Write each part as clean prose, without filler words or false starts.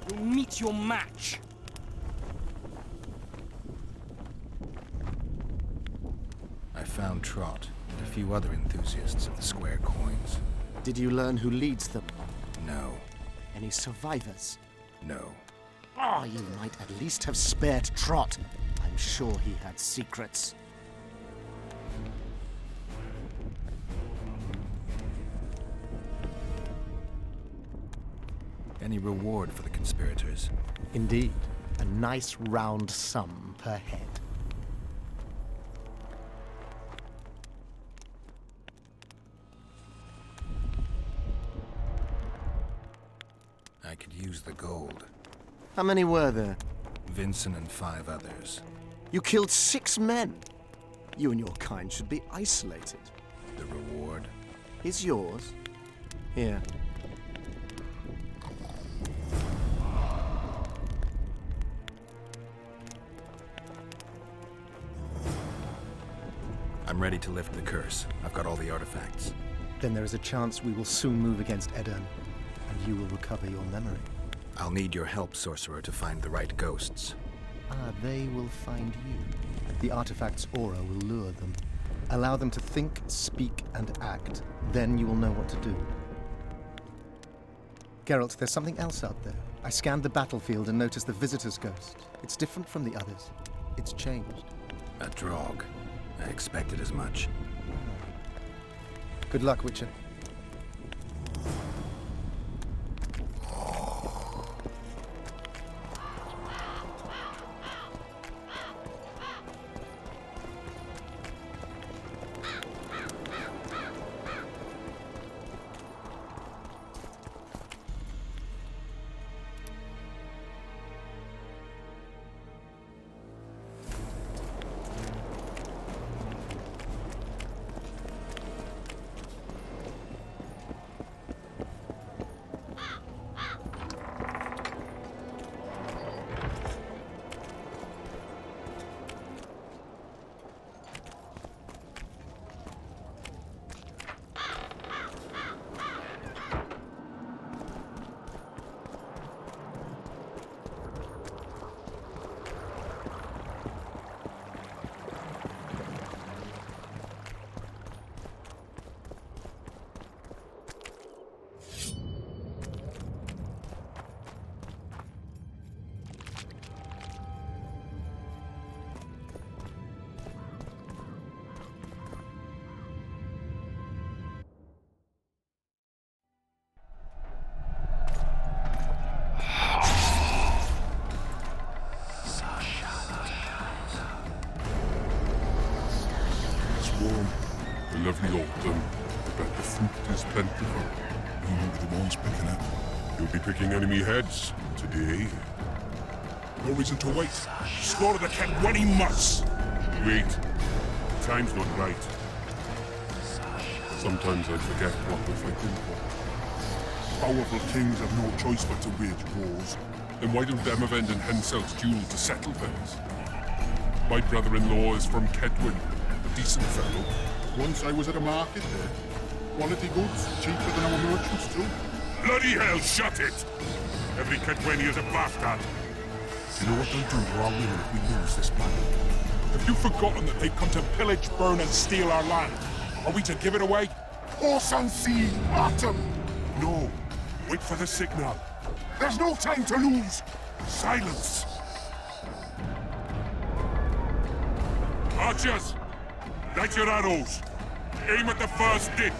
You'll meet your match. I found Trot and a few other enthusiasts of the square coins. Did you learn who leads them? No. Any survivors? No. Oh, you might at least have spared Trot. I'm sure he had secrets. Any reward for the conspirators? Indeed. A nice round sum per head. I could use the gold. How many were there? Vincent and 5 others. You killed 6 men. You and your kind should be isolated. The reward? Is yours. Here. I'm ready to lift the curse. I've got all the artifacts. Then there is a chance we will soon move against Edern, and you will recover your memory. I'll need your help, sorcerer, to find the right ghosts. Ah, they will find you. The artifact's aura will lure them. Allow them to think, speak, and act. Then you will know what to do. Geralt, there's something else out there. I scanned the battlefield and noticed the visitor's ghost. It's different from the others. It's changed. A Draug. I expected as much. Good luck, Witcher. The lovely autumn, but the fruit is plentiful. You will be the ones picking it. You'll be picking enemy heads today. No reason to wait. Slaughter the cat when he must. Wait, the time's not right. Sometimes I forget what we're fighting for. Powerful kings have no choice but to wage wars. Then why don't Demavend and Henselt's duel to settle things? My brother-in-law is from Kedwin, a decent fellow. Once I was at a market there. Quality goods, cheaper than our merchants too. Bloody hell, shut it! Every Kedweni is a bastard. You know what they'll do to our women if we lose this battle? Have you forgotten that they've come to pillage, burn, and steal our land? Are we to give it away? Horse and sea, autumn! No. Wait for the signal. There's no time to lose! Silence! Archers! Light your arrows! Aim at the first ditch!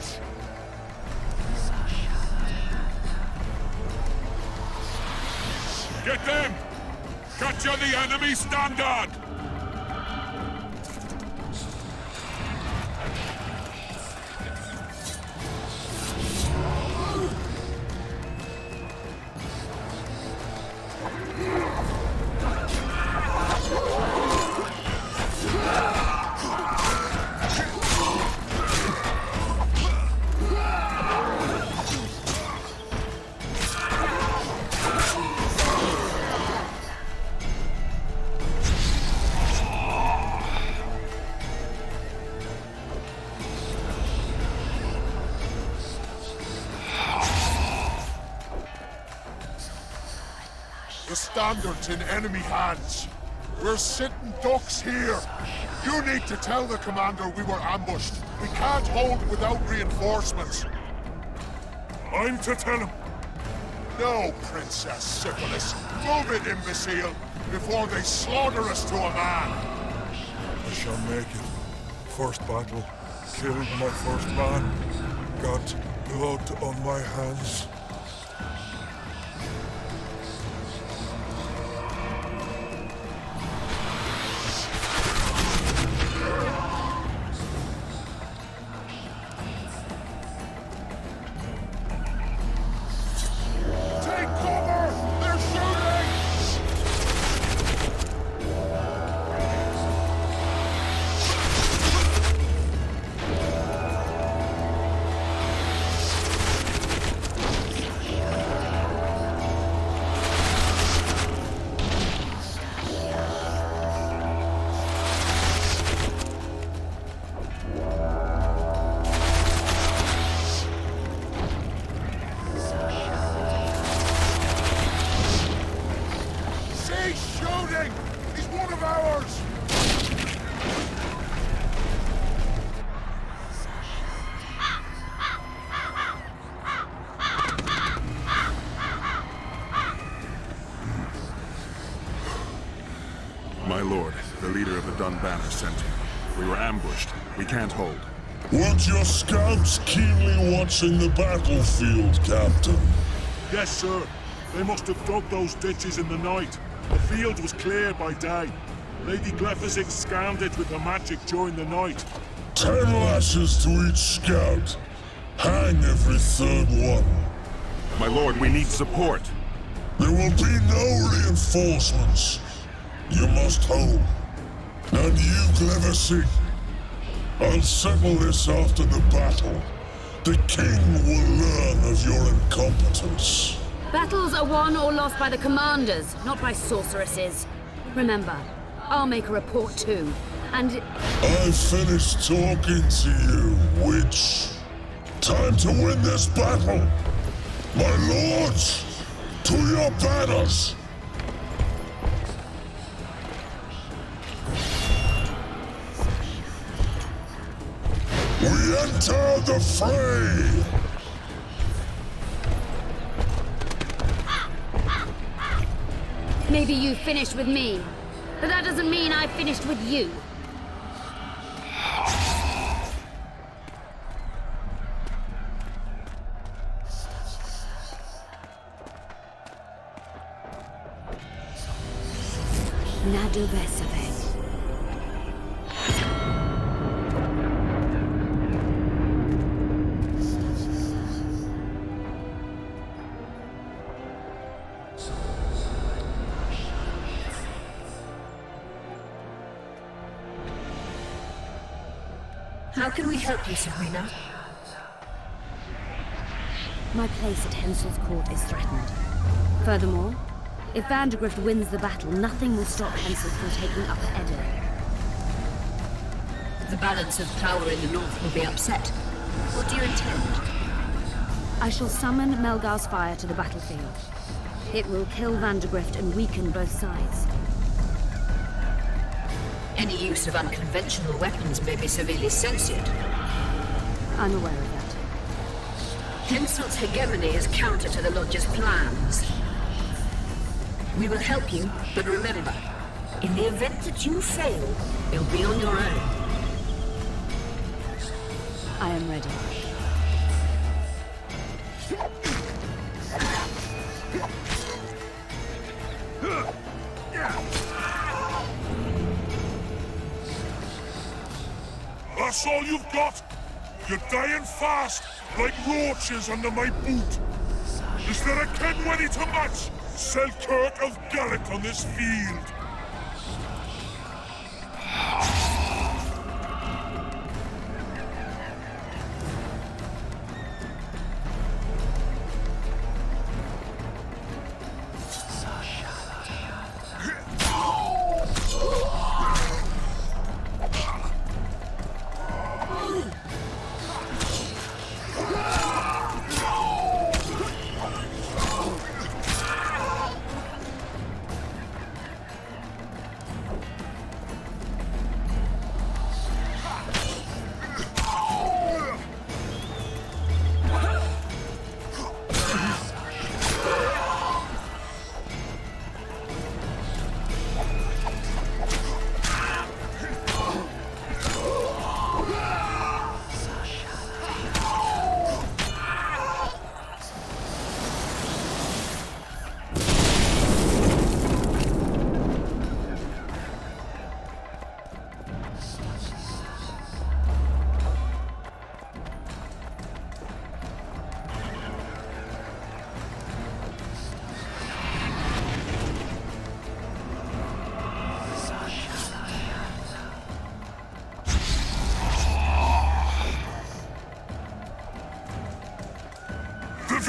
Get them! Capture the enemy standard! The standard's in enemy hands. We're sitting ducks here. You need to tell the commander we were ambushed. We can't hold without reinforcements. I'm to tell him. No, Princess Syphilis. Move it, imbecile, before they slaughter us to a man. I shall make it. First battle. Killed my first man. Got blood on my hands. Take cover! They're shooting! Cease shooting! He's one of ours! My lord, the leader of the Dun Banner sent him. We were ambushed. We can't hold. Weren't your scouts keenly watching the battlefield, Captain? Yes, sir. They must have dug those ditches in the night. The field was clear by day. Lady Glephisic scanned it with her magic during the night. 10 lashes to each scout. Hang every third one. My lord, we need support. There will be no reinforcements. You must hold. And you, Glephisic, I'll settle this after the battle. The king will learn of your incompetence. Battles are won or lost by the commanders, not by sorceresses. Remember, I'll make a report too, and... I've finished talking to you, witch. Time to win this battle. My lords, to your banners. We enter the fray. Maybe you finished with me, but that doesn't mean I finished with you. Nadu Besave. How can we help you, Serena? My place at Hensel's court is threatened. Furthermore, if Vandergrift wins the battle, nothing will stop Hensel from taking Upper Edda. The balance of power in the north will be upset. What do you intend? I shall summon Melgar's fire to the battlefield. It will kill Vandergrift and weaken both sides. Any use of unconventional weapons may be severely censored. I'm aware of that. Hensel's hegemony is counter to the Lodge's plans. We will help you, but remember, in the event that you fail, you'll be on your own. I am ready. That's all you've got? You're dying fast, like roaches under my boot. Is there a Kenwetty to match Selkirk of Garrett on this field?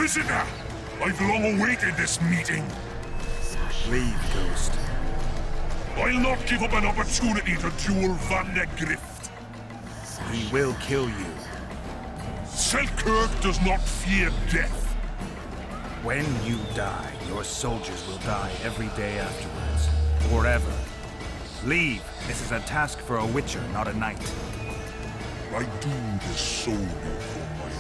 prisoner! I've long awaited this meeting. Leave, Ghost. I'll not give up an opportunity to duel Van der Grift. He will kill you. Selkirk does not fear death. When you die, your soldiers will die every day afterwards. Forever. Leave. This is a task for a witcher, not a knight. I do this solely for my men.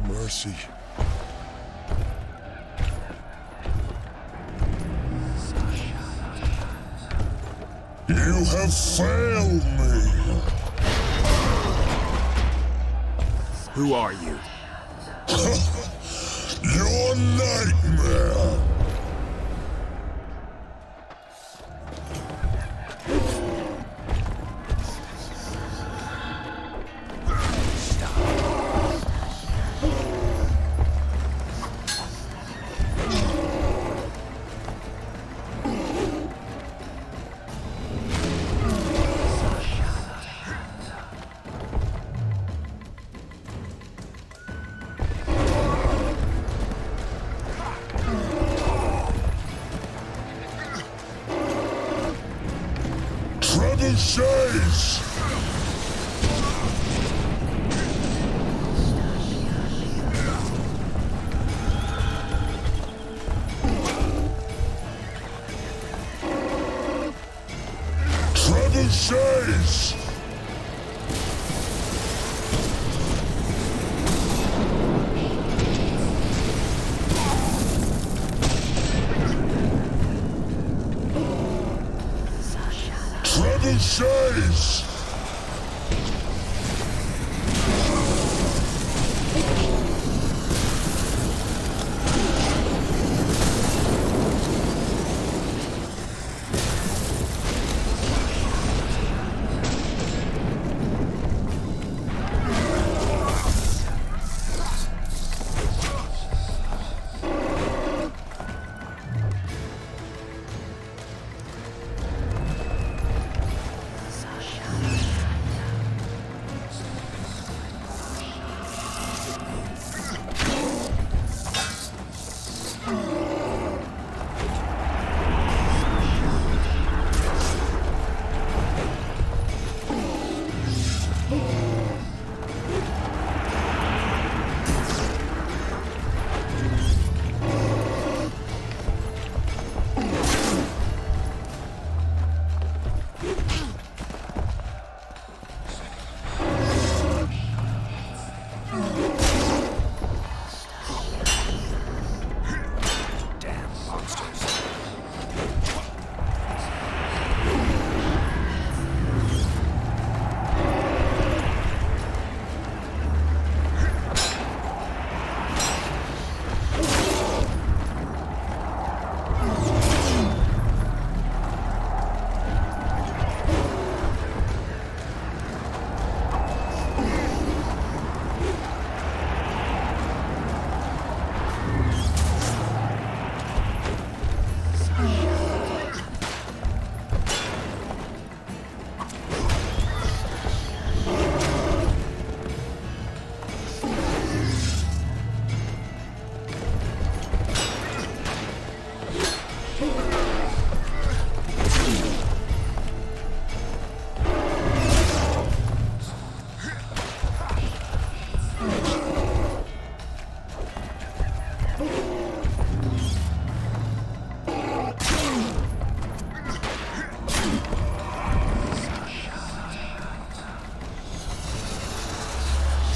Mercy. You have failed me. Who are you? Your nightmare. Trebuchets! Trebuchets! Trebuchets!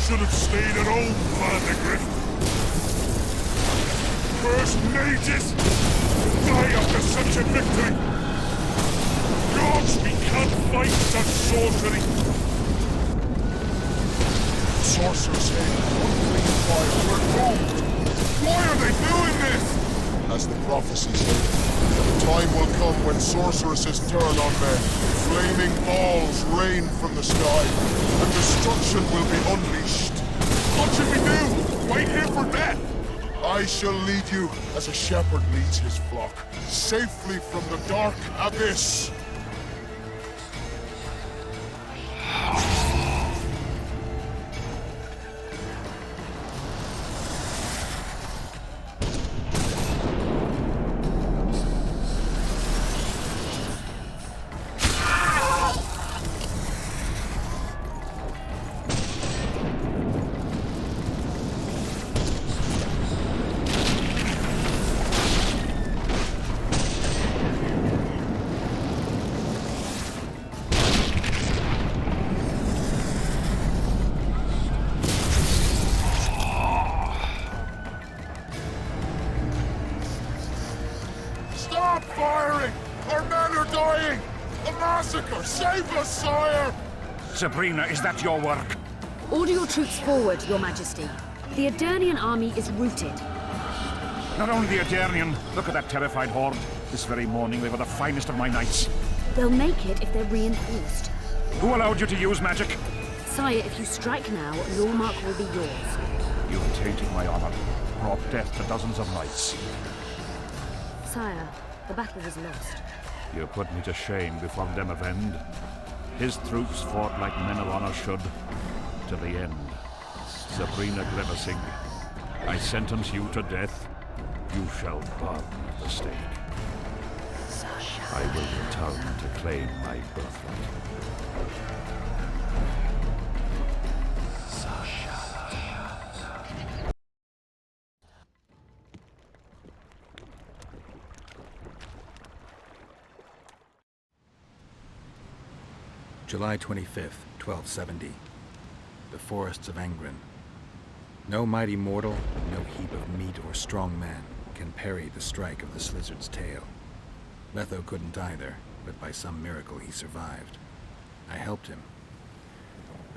Should have stayed at home, Van der Grift. First mages die after such a victory. Gods, we can't fight such sorcery. Sorcerers say, fire, we're doomed. Why are they doing this? As the prophecy said, the time will come when sorceresses turn on men. Flaming balls rain from the sky, and destruction will be unleashed. What should we do? Wait here for death? I shall lead you as a shepherd leads his flock, safely from the dark abyss. Stop firing! Our men are dying! A massacre! Save us, sire! Sabrina, is that your work? Order your troops forward, Your Majesty. The Adernian army is routed. Not only the Adernian, look at that terrified horde. This very morning they were the finest of my knights. They'll make it if they're reinforced. Who allowed you to use magic? Sire, if you strike now, Lawmark will be yours. You've tainted my honor, brought death to dozens of knights. Sire, the battle was lost. You put me to shame before them of end. His troops fought like men of honor should, to the end. Sabrina Gleversing, I sentence you to death. You shall burn at the stake. I will return to claim my birthright. July 25th, 1270. The forests of Angren. No mighty mortal, no heap of meat or strong man can parry the strike of the Slizzard's tail. Letho couldn't either, but by some miracle he survived. I helped him.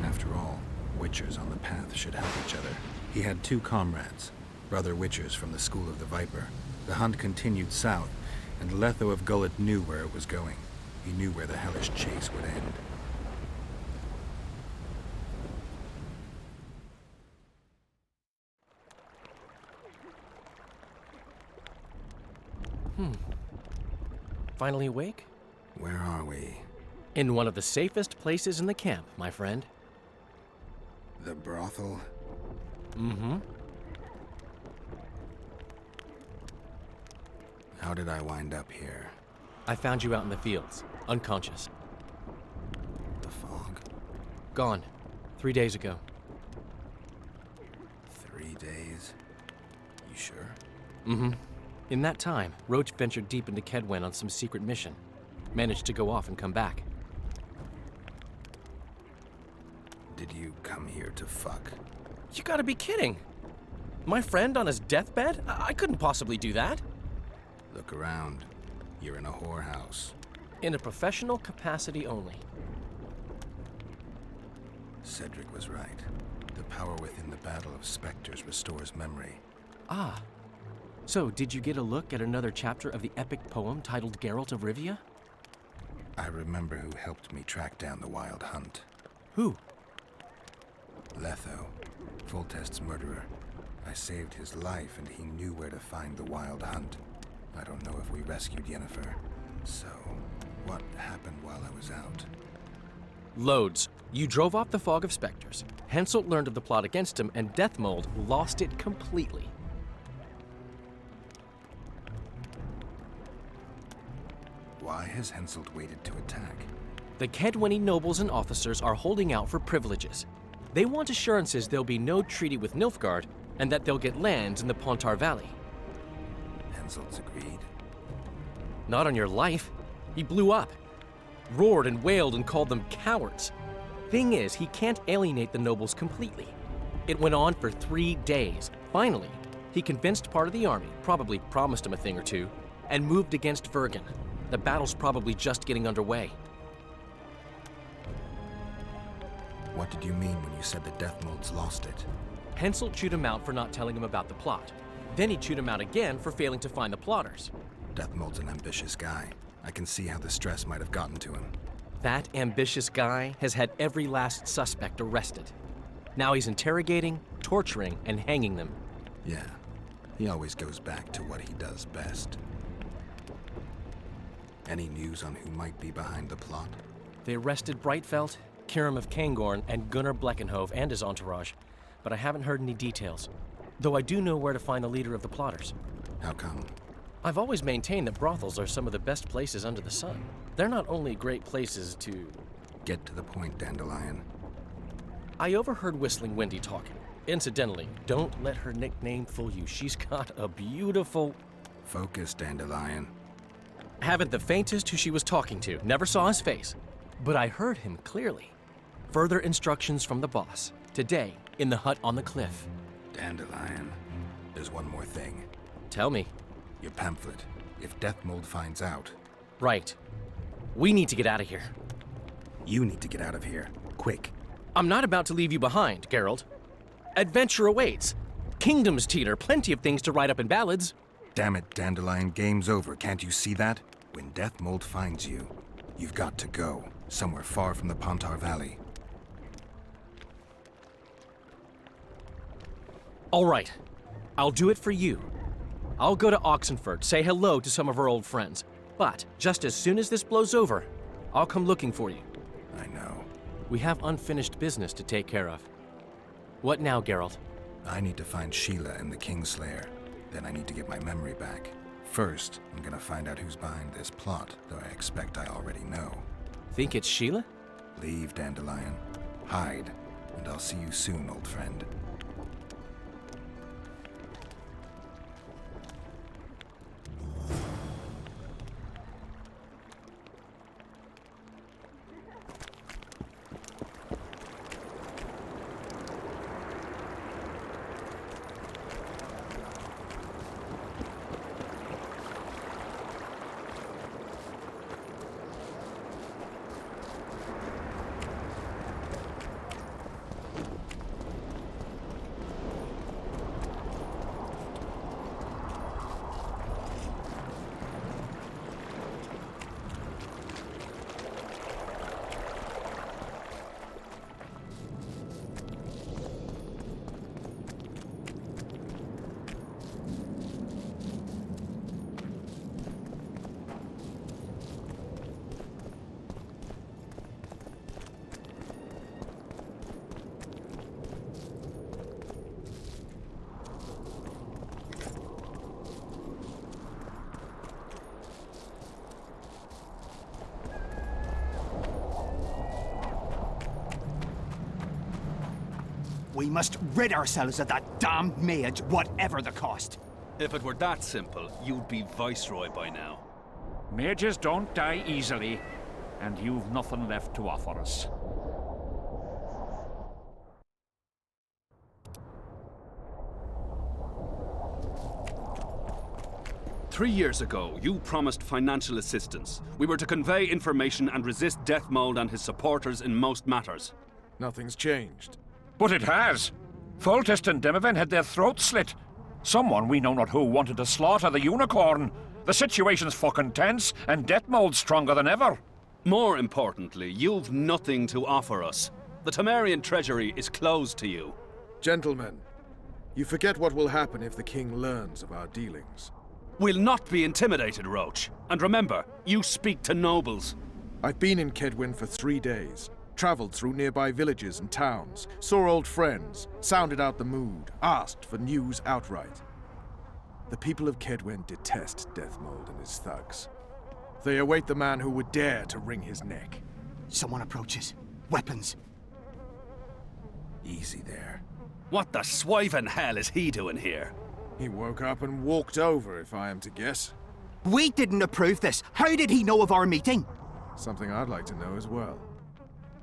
After all, Witchers on the path should help each other. He had two comrades, brother Witchers from the School of the Viper. The hunt continued south, and Letho of Gullet knew where it was going. He knew where the hellish chase would end. Finally awake? Where are we? In one of the safest places in the camp, my friend. The brothel? Mm-hmm. How did I wind up here? I found you out in the fields, unconscious. The fog? Gone. 3 days ago. 3 days? You sure? Mm-hmm. In that time, Roach ventured deep into Kedwen on some secret mission. Managed to go off and come back. Did you come here to fuck? You gotta be kidding! My friend on his deathbed? I couldn't possibly do that. Look around. You're in a whorehouse. In a professional capacity only. Cedric was right. The power within the Battle of Spectres restores memory. Ah. So, did you get a look at another chapter of the epic poem titled Geralt of Rivia? I remember who helped me track down the Wild Hunt. Who? Letho, Foltest's murderer. I saved his life and he knew where to find the Wild Hunt. I don't know if we rescued Yennefer. So, what happened while I was out? Loads. You drove off the Fog of Spectres. Henselt learned of the plot against him, and Deathmold lost it completely. Why has Henselt waited to attack? The Kedweni nobles and officers are holding out for privileges. They want assurances there'll be no treaty with Nilfgaard, and that they'll get lands in the Pontar Valley. Henselt's agreed? Not on your life. He blew up. Roared and wailed and called them cowards. Thing is, he can't alienate the nobles completely. It went on for 3 days. Finally, he convinced part of the army, probably promised him a thing or two, and moved against Vergen. The battle's probably just getting underway. What did you mean when you said the Deathmold's lost it? Henselt chewed him out for not telling him about the plot. Then he chewed him out again for failing to find the plotters. Deathmold's an ambitious guy. I can see how the stress might have gotten to him. That ambitious guy has had every last suspect arrested. Now he's interrogating, torturing and hanging them. Yeah, he always goes back to what he does best. Any news on who might be behind the plot? They arrested Brightfelt, Kirim of Kangorn, and Gunnar Bleckenhove and his entourage, but I haven't heard any details. Though I do know where to find the leader of the plotters. How come? I've always maintained that brothels are some of the best places under the sun. They're not only great places to... Get to the point, Dandelion. I overheard Whistling Wendy talking. Incidentally, don't let her nickname fool you. She's got a beautiful... Focus, Dandelion. Haven't the faintest who she was talking to. Never saw his face. But I heard him clearly. Further instructions from the boss. Today, in the hut on the cliff. Dandelion, there's one more thing. Tell me. Your pamphlet. If Deathmold finds out... Right. We need to get out of here. You need to get out of here. Quick. I'm not about to leave you behind, Geralt. Adventure awaits. Kingdoms teeter, plenty of things to write up in ballads. Damn it, Dandelion, game's over. Can't you see that? When Deathmold finds you, you've got to go. Somewhere far from the Pontar Valley. All right. I'll do it for you. I'll go to Oxenford, say hello to some of our old friends. But just as soon as this blows over, I'll come looking for you. I know. We have unfinished business to take care of. What now, Geralt? I need to find Sheila and the Kingslayer. Then I need to get my memory back. First, I'm gonna find out who's behind this plot, though I expect I already know. Think it's Sheila? Leave, Dandelion. Hide, and I'll see you soon, old friend. We must rid ourselves of that damned mage, whatever the cost. If it were that simple, you'd be Viceroy by now. Mages don't die easily, and you've nothing left to offer us. Three years ago, you promised financial assistance. We were to convey information and resist Deathmold and his supporters in most matters. Nothing's changed. But it has. Foltest and Demoven had their throats slit. Someone, we know not who, wanted to slaughter the unicorn. The situation's fucking tense, and Deathmold's stronger than ever. More importantly, you've nothing to offer us. The Temerian treasury is closed to you. Gentlemen, you forget what will happen if the king learns of our dealings. We'll not be intimidated, Roach. And remember, you speak to nobles. I've been in Kedwin for 3 days. Traveled through nearby villages and towns, saw old friends, sounded out the mood, asked for news outright. The people of Kedwen detest Deathmold and his thugs. They await the man who would dare to wring his neck. Someone approaches. Weapons. Easy there. What the swiven hell is he doing here? He woke up and walked over, if I am to guess. We didn't approve this. How did he know of our meeting? Something I'd like to know as well.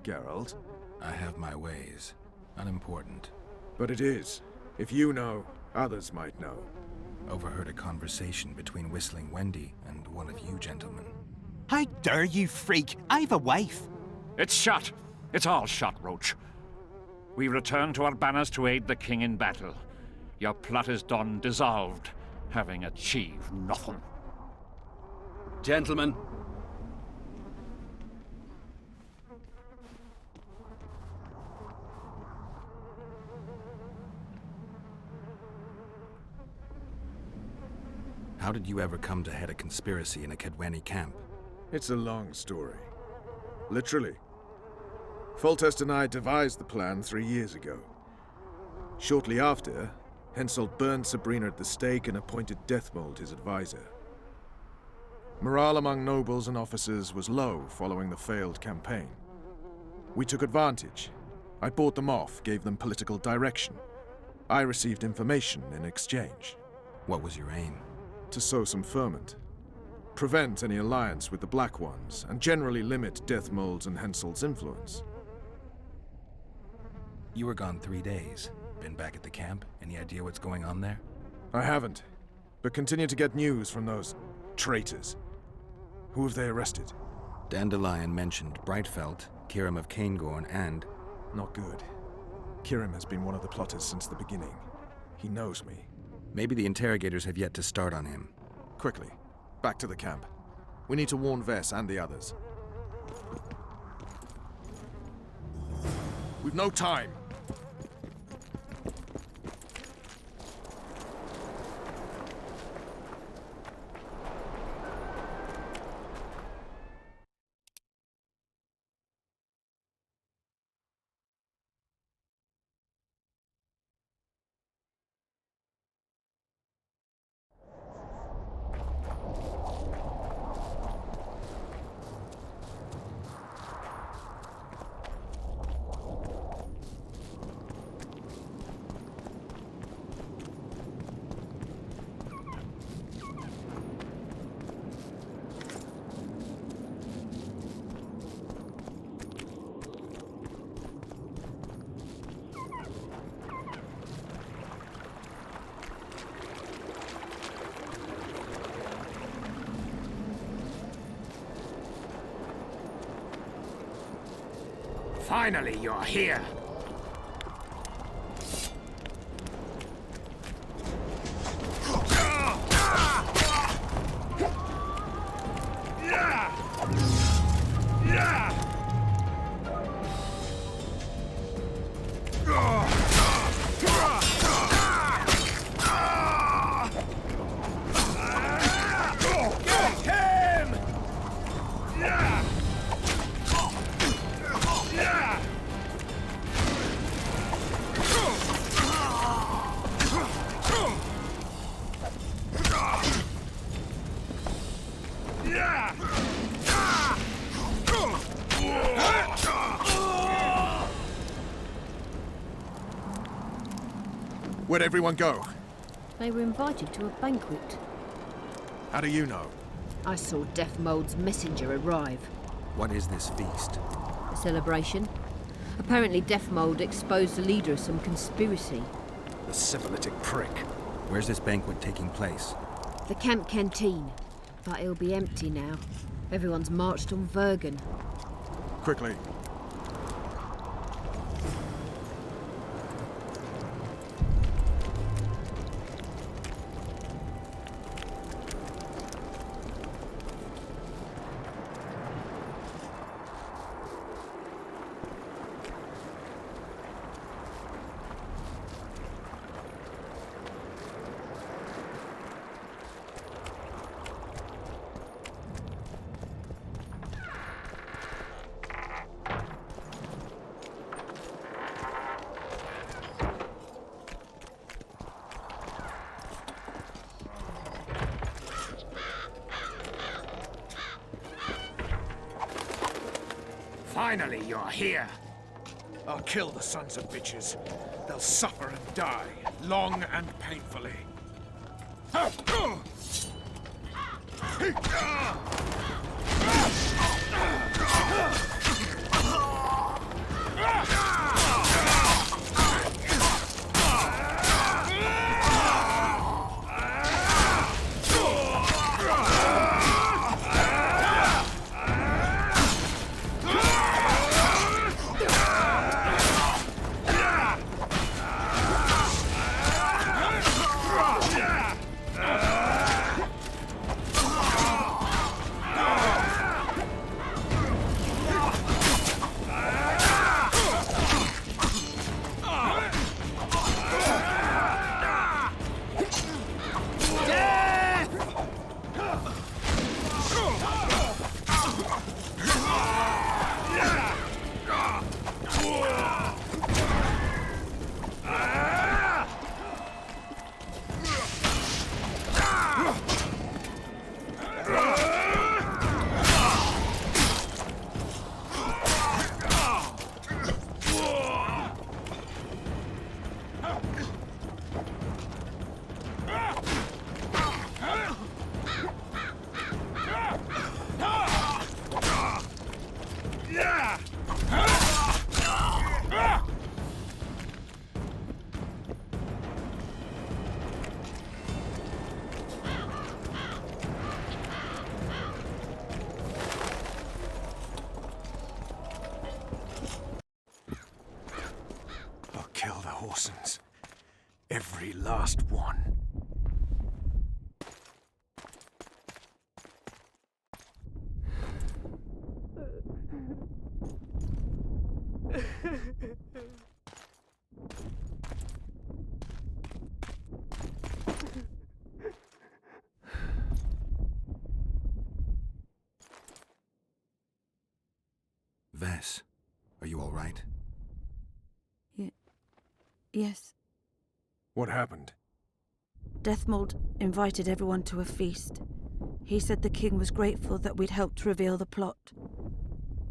Geralt? I have my ways. Unimportant. But it is. If you know, others might know. Overheard a conversation between Whistling Wendy and one of you gentlemen. How dare you, freak? I've a wife. It's shot. It's all shot, Roach. We return to our banners to aid the king in battle. Your plot is done, dissolved, having achieved nothing. Gentlemen, How did you ever come to head a conspiracy in a Kedweni camp? It's a long story. Literally. Foltest and I devised the plan 3 years ago. Shortly after, Henselt burned Sabrina at the stake and appointed Deathmold his advisor. Morale among nobles and officers was low following the failed campaign. We took advantage. I bought them off, gave them political direction. I received information in exchange. What was your aim? To sow some ferment. Prevent any alliance with the Black Ones, and generally limit Deathmold's and Henselt's influence. You were gone 3 days. Been back at the camp? Any idea what's going on there? I haven't, but continue to get news from those traitors. Who have they arrested? Dandelion mentioned Brightfelt, Kirim of Caingorn, and... Not good. Kirim has been one of the plotters since the beginning. He knows me. Maybe the interrogators have yet to start on him. Quickly, back to the camp. We need to warn Vess and the others. We've no time! Finally, you're here. Where'd everyone go? They were invited to a banquet. How do you know? I saw Deathmold's messenger arrive. What is this feast? A celebration. Apparently Deathmold exposed the leader of some conspiracy. The syphilitic prick. Where's this banquet taking place? The camp canteen. But it'll be empty now. Everyone's marched on Vergen. Quickly. Finally, you're here. I'll kill the sons of bitches. They'll suffer and die, long and painfully. Every last one. Vess, are you all right? Yes. What happened? Deathmold invited everyone to a feast. He said the king was grateful that we'd helped reveal the plot.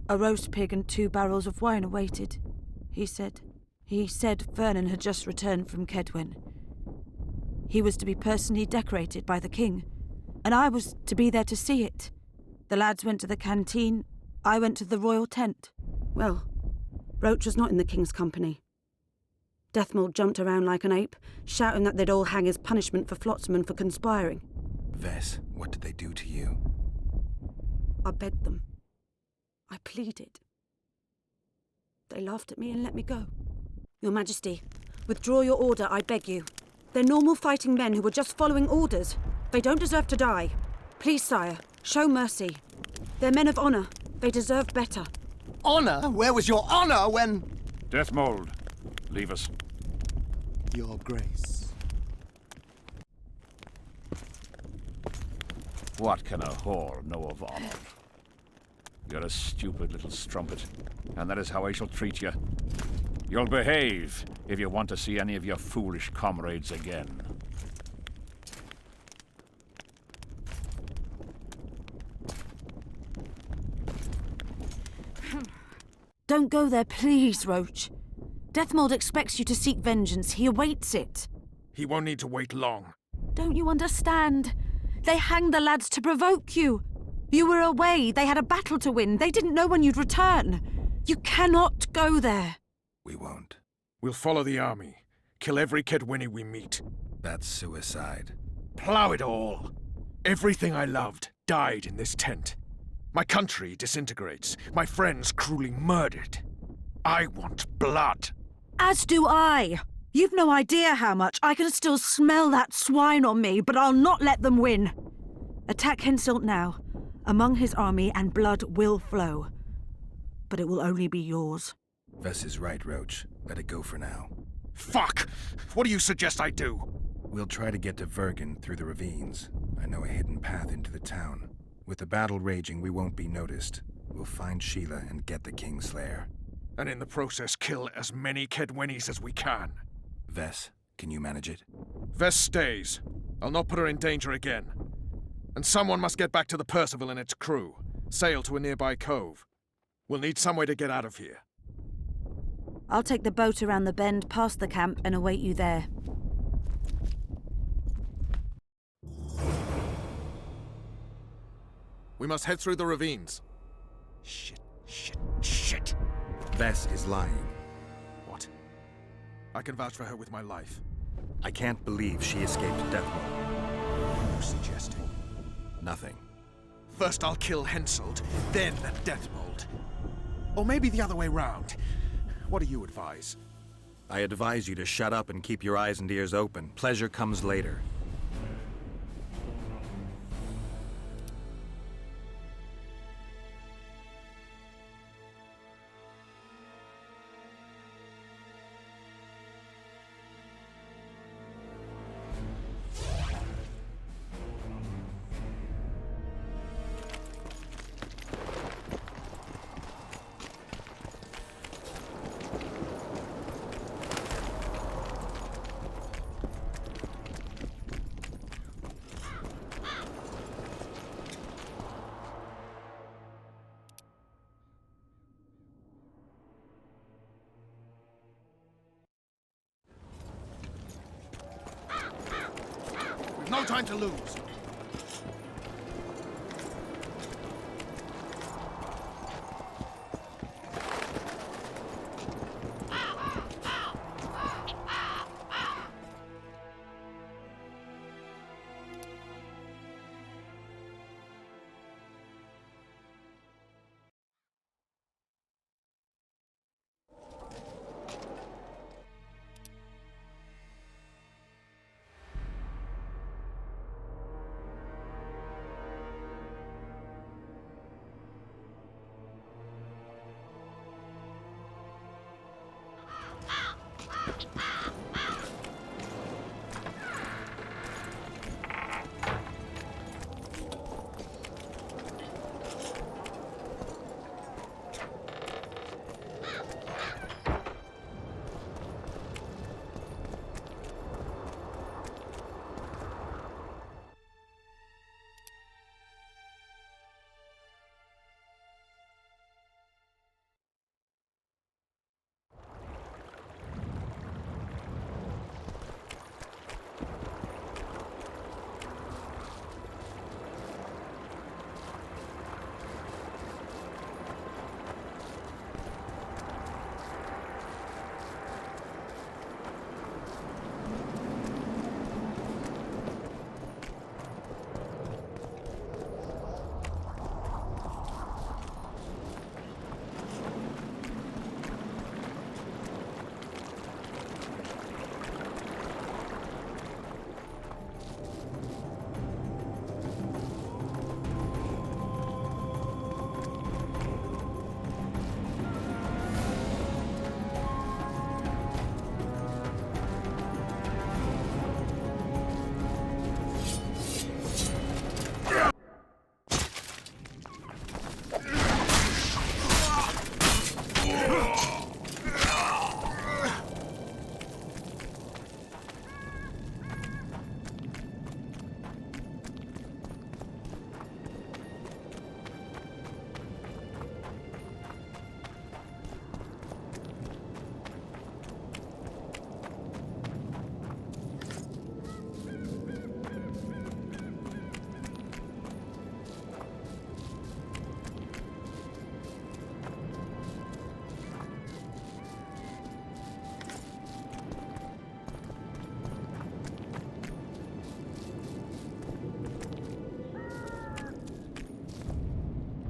A roast pig and 2 barrels of wine awaited, he said. He said Vernon had just returned from Kedwen. He was to be personally decorated by the king, and I was to be there to see it. The lads went to the canteen, I went to the royal tent. Well, Roach was not in the king's company. Deathmold jumped around like an ape, shouting that they'd all hang as punishment for Flotsam for conspiring. Vess, what did they do to you? I begged them. I pleaded. They laughed at me and let me go. Your Majesty, withdraw your order, I beg you. They're normal fighting men who were just following orders. They don't deserve to die. Please, sire, show mercy. They're men of honor. They deserve better. Honor? Where was your honor when... Deathmold, leave us. Your Grace. What can a whore know of honor? You're a stupid little strumpet, and that is how I shall treat you. You'll behave if you want to see any of your foolish comrades again. Don't go there, please, Roach. Deathmold expects you to seek vengeance. He awaits it. He won't need to wait long. Don't you understand? They hanged the lads to provoke you. You were away. They had a battle to win. They didn't know when you'd return. You cannot go there. We won't. We'll follow the army. Kill every Kedwini we meet. That's suicide. Plow it all. Everything I loved died in this tent. My country disintegrates. My friends cruelly murdered. I want blood. As do I. You've no idea how much. I can still smell that swine on me, but I'll not let them win. Attack Henselt now, among his army, and blood will flow. But it will only be yours. Vess is right, Roach. Let it go for now. Fuck! What do you suggest I do? We'll try to get to Vergen through the ravines. I know a hidden path into the town. With the battle raging, we won't be noticed. We'll find Sheila and get the Kingslayer. And in the process kill as many Kedwenis as we can. Vess, can you manage it? Vess stays. I'll not put her in danger again. And someone must get back to the Percival and its crew. Sail to a nearby cove. We'll need some way to get out of here. I'll take the boat around the bend past the camp and await you there. We must head through the ravines. Shit. Vess is lying. What? I can vouch for her with my life. I can't believe she escaped Deathmold. What are you suggesting? Nothing. First I'll kill Henselt, then Deathmold. Or maybe the other way round. What do you advise? I advise you to shut up and keep your eyes and ears open. Pleasure comes later. No time to lose.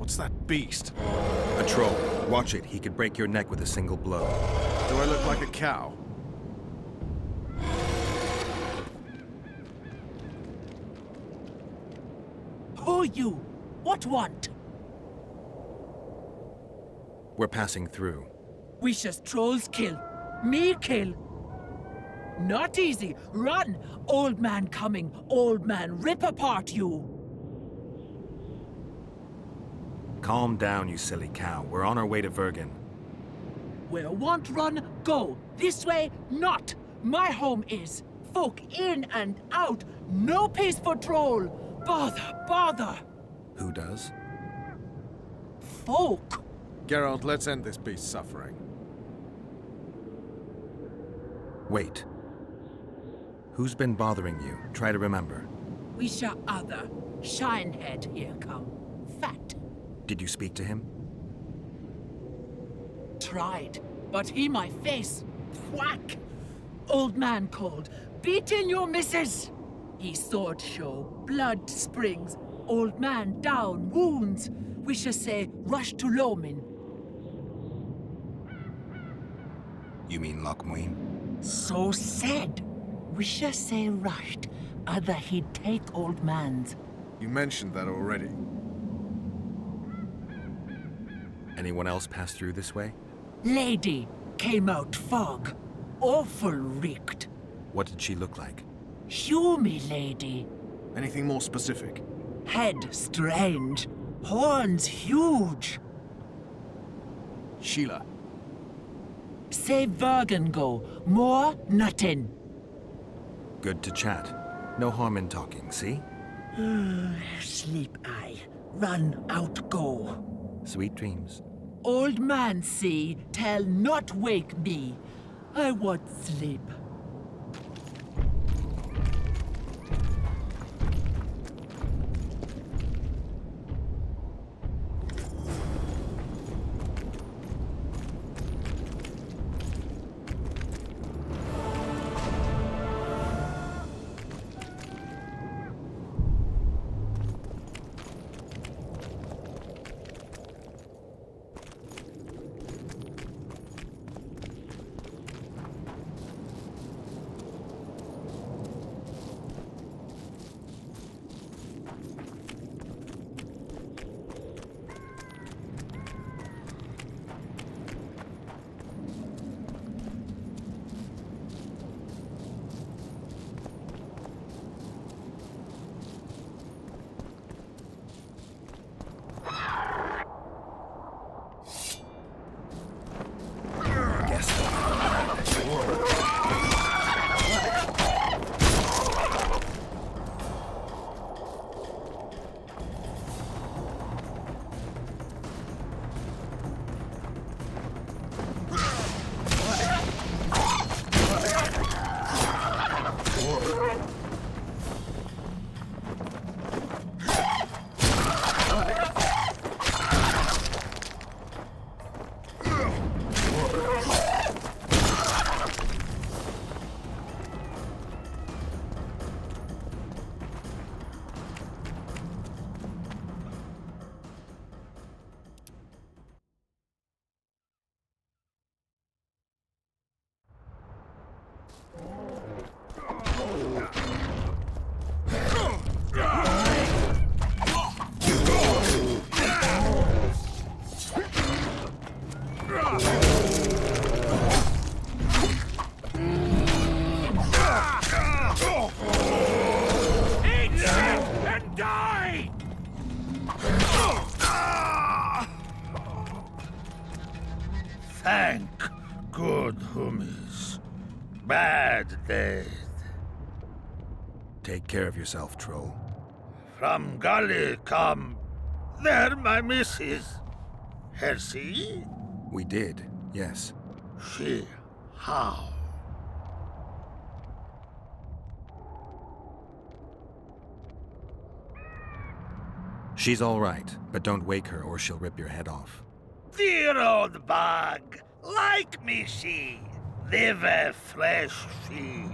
What's that beast? A troll. Watch it. He could break your neck with a single blow. Do I look like a cow? Who you? What want? We're passing through. Wishes trolls kill. Me kill. Not easy. Run! Old man coming. Old man rip apart you. Calm down, you silly cow. We're on our way to Vergen. Where want run, go. This way, not. My home is. Folk in and out. No peace for troll. Bother, bother. Who does? Folk. Geralt, let's end this beast's suffering. Wait. Who's been bothering you? Try to remember. Wisha other. Shinehead here come. Fat. Did you speak to him? Tried, but he my face. Whack. Old man called. Beat in your missus. He sword show. Blood springs. Old man down. Wounds. Wisha say rush to Lomin. You mean Lochmuin? So said. Wisha say rushed. Other he'd take old man's. You mentioned that already. Anyone else pass through this way? Lady came out fog. Awful reeked. What did she look like? Humy lady. Anything more specific? Head strange. Horns huge. Sheila. Say Vergen go. More nothing. Good to chat. No harm in talking, see? Sleep I. Run out go. Sweet dreams. Old man see, tell not wake me. I want sleep. Thank good hummies. Bad dead. Take care of yourself, troll. From Gully come. There my missus. Hersey? We did, yes. She how? She's all right, but don't wake her or she'll rip your head off. Dear old bug, like me she, live a fresh feed.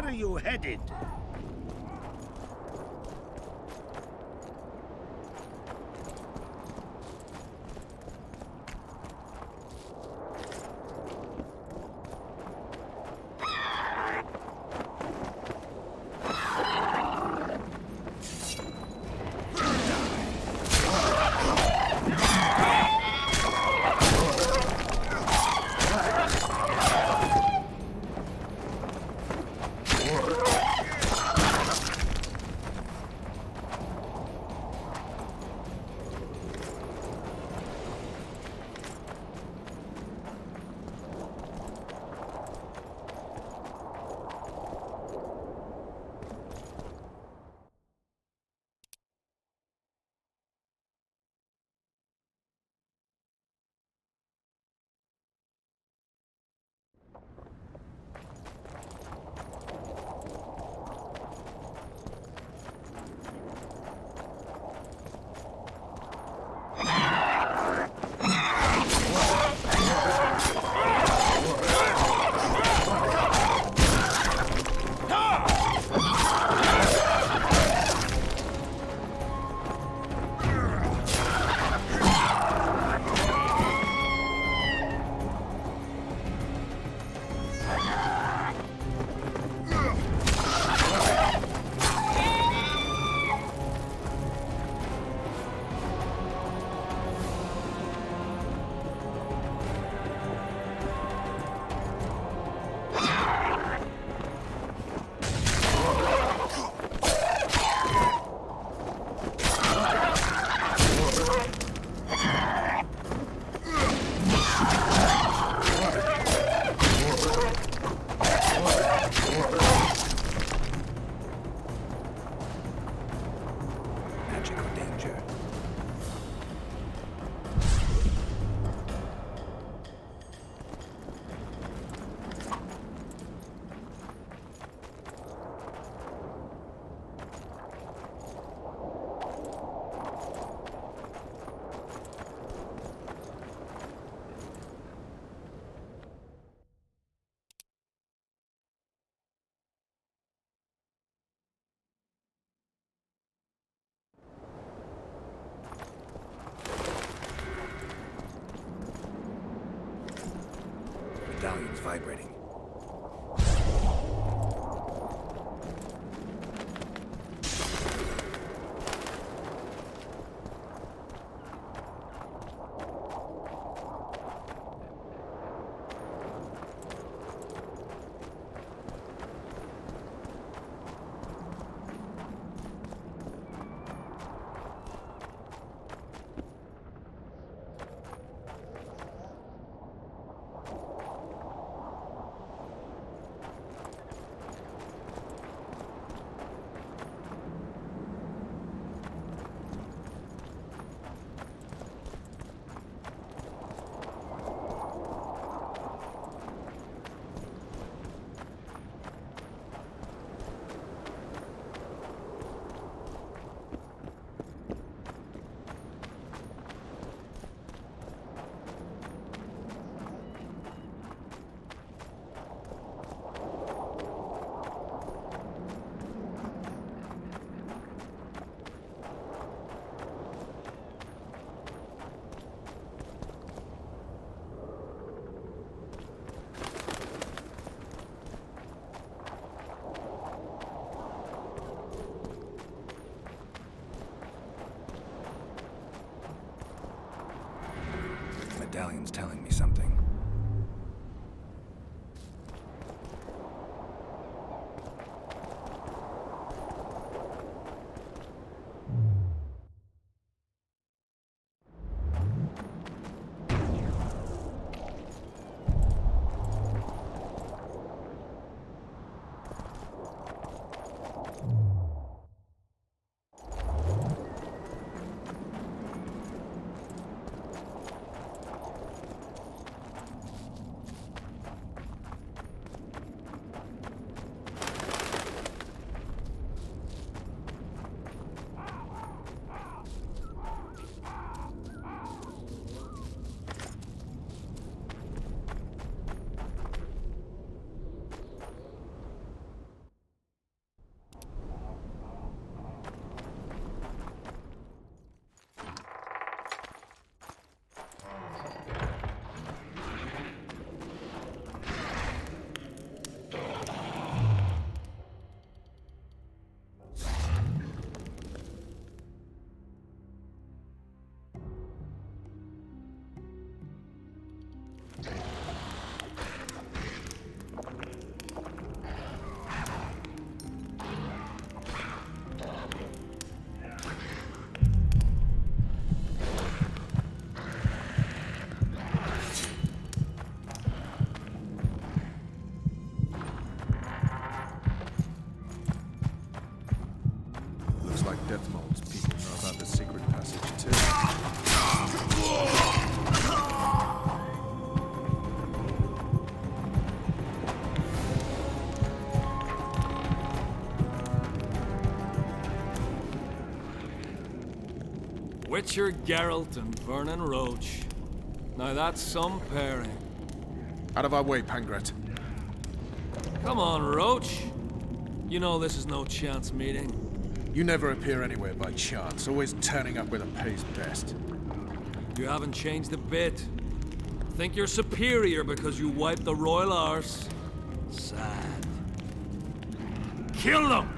Where are you headed? Medallion's vibrating. Medallion's telling me something. Witcher Geralt and Vernon Roach. Now that's some pairing. Out of our way, Pangret. Come on, Roach. You know this is no chance meeting. You never appear anywhere by chance, always turning up where the pay's best. You haven't changed a bit. Think you're superior because you wiped the royal arse? Sad. Kill them!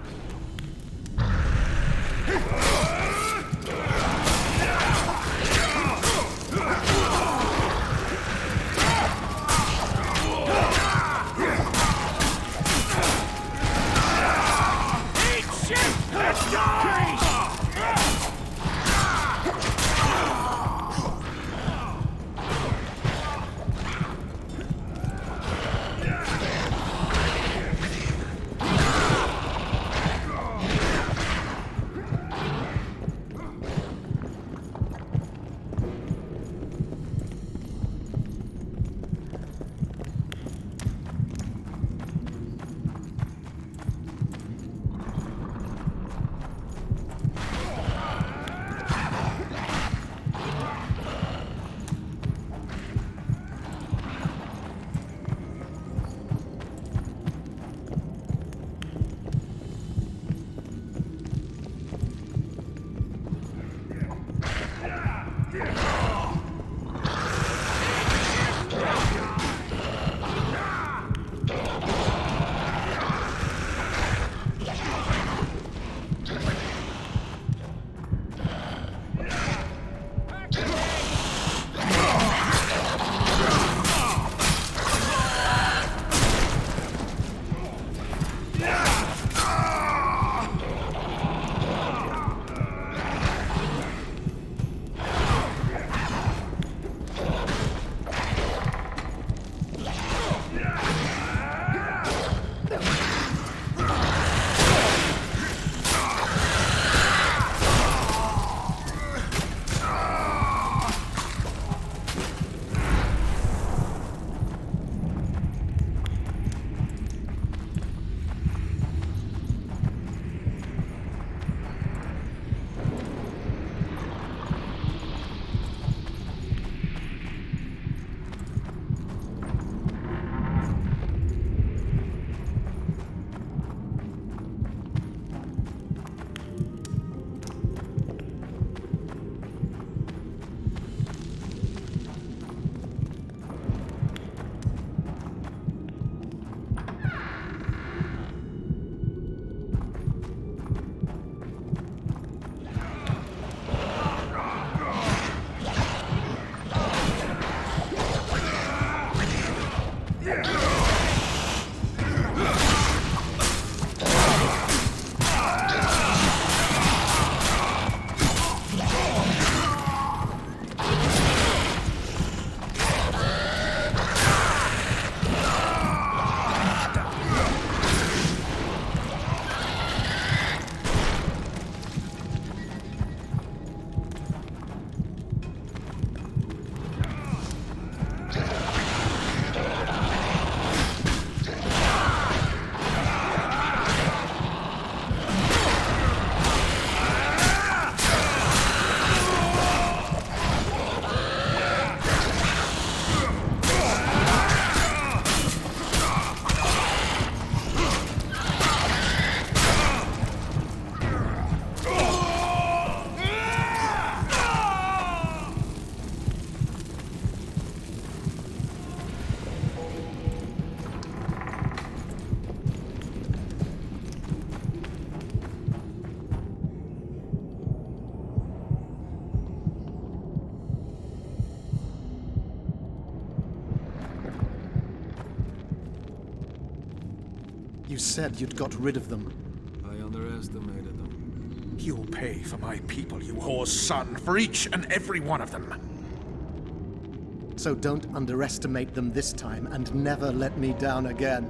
You said you'd got rid of them. I underestimated them. You'll pay for my people, you whore's son, for each and every one of them. So don't underestimate them this time, and never let me down again.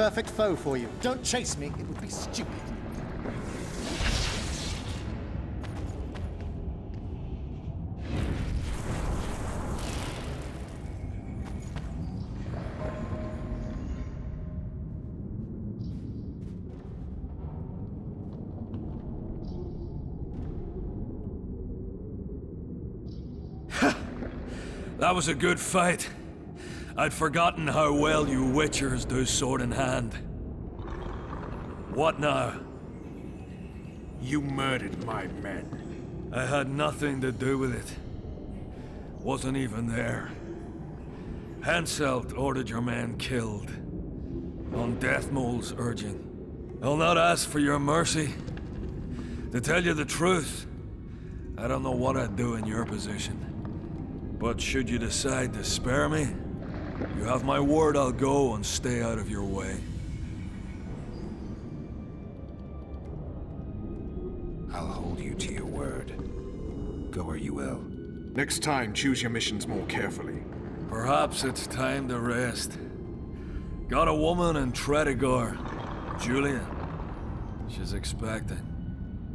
perfect foe for you. Don't chase me, it would be stupid. That was a good fight. I'd forgotten how well you Witchers do sword in hand. What now? You murdered my men. I had nothing to do with it. Wasn't even there. Henselt ordered your men killed. On Deathmold's urging. I'll not ask for your mercy. To tell you the truth, I don't know what I'd do in your position. But should you decide to spare me, you have my word I'll go and stay out of your way. I'll hold you to your word. Go where you will. Next time, choose your missions more carefully. Perhaps it's time to rest. Got a woman in Tredegar, Julia. She's expecting.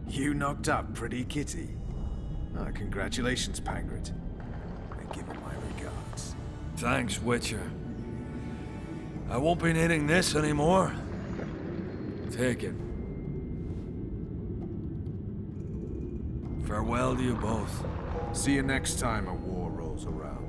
You knocked up pretty kitty. Ah, congratulations, Pangret. Give him my regards. Thanks, Witcher. I won't be needing this anymore. Take it. Farewell to you both. See you next time a war rolls around.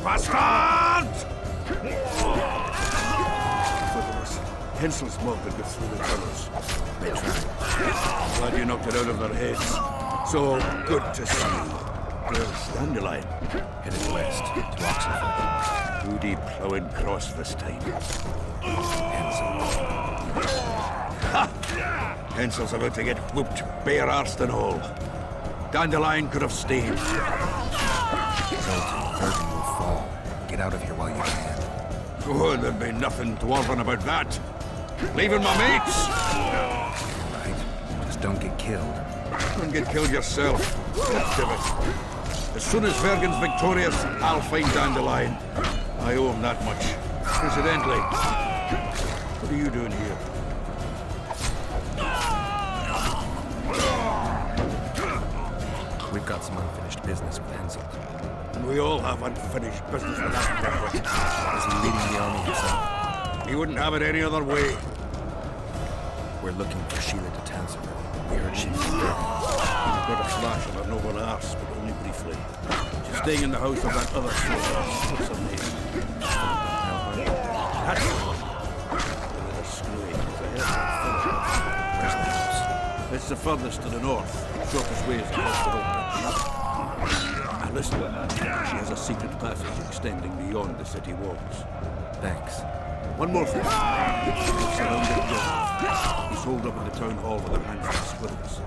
Bastard! Hensel's mob had got through the tunnels. They tried. Glad you knocked it out of their heads. So good to see. There's Dandelion, headed west to Oxenford. Moody ploughing cross this time. Hensel. Ha! Hensel's about to get whooped, bare-arsed and all. Dandelion could have stayed. Virgin will fall. Get out of here while you can. Oh, there'd be nothing dwarven about that. Leaving my mates! Right. Just don't get killed. Don't get killed yourself. Goddammit. As soon as Vergen's victorious, I'll find Dandelion. I owe him that much. Incidentally, What are you doing here? We've got some unfinished business with Henselt. And we all have unfinished business with that prick. Is he leading the army himself? He wouldn't have it any other way. We're looking for Sheila de Tanserville. We heard she was dead. We've got a flash of her noble arse, but only briefly. She's staying in the house of that other soldier. What's her name? That's the one. With a screwy. Where's the house? It's the furthest to the north. Shortest way is across the road. Now listen, she has a secret passage extending beyond the city walls. Thanks. One more thing. We've surrounded John. He's holed up in the town hall with a handful of squirrels.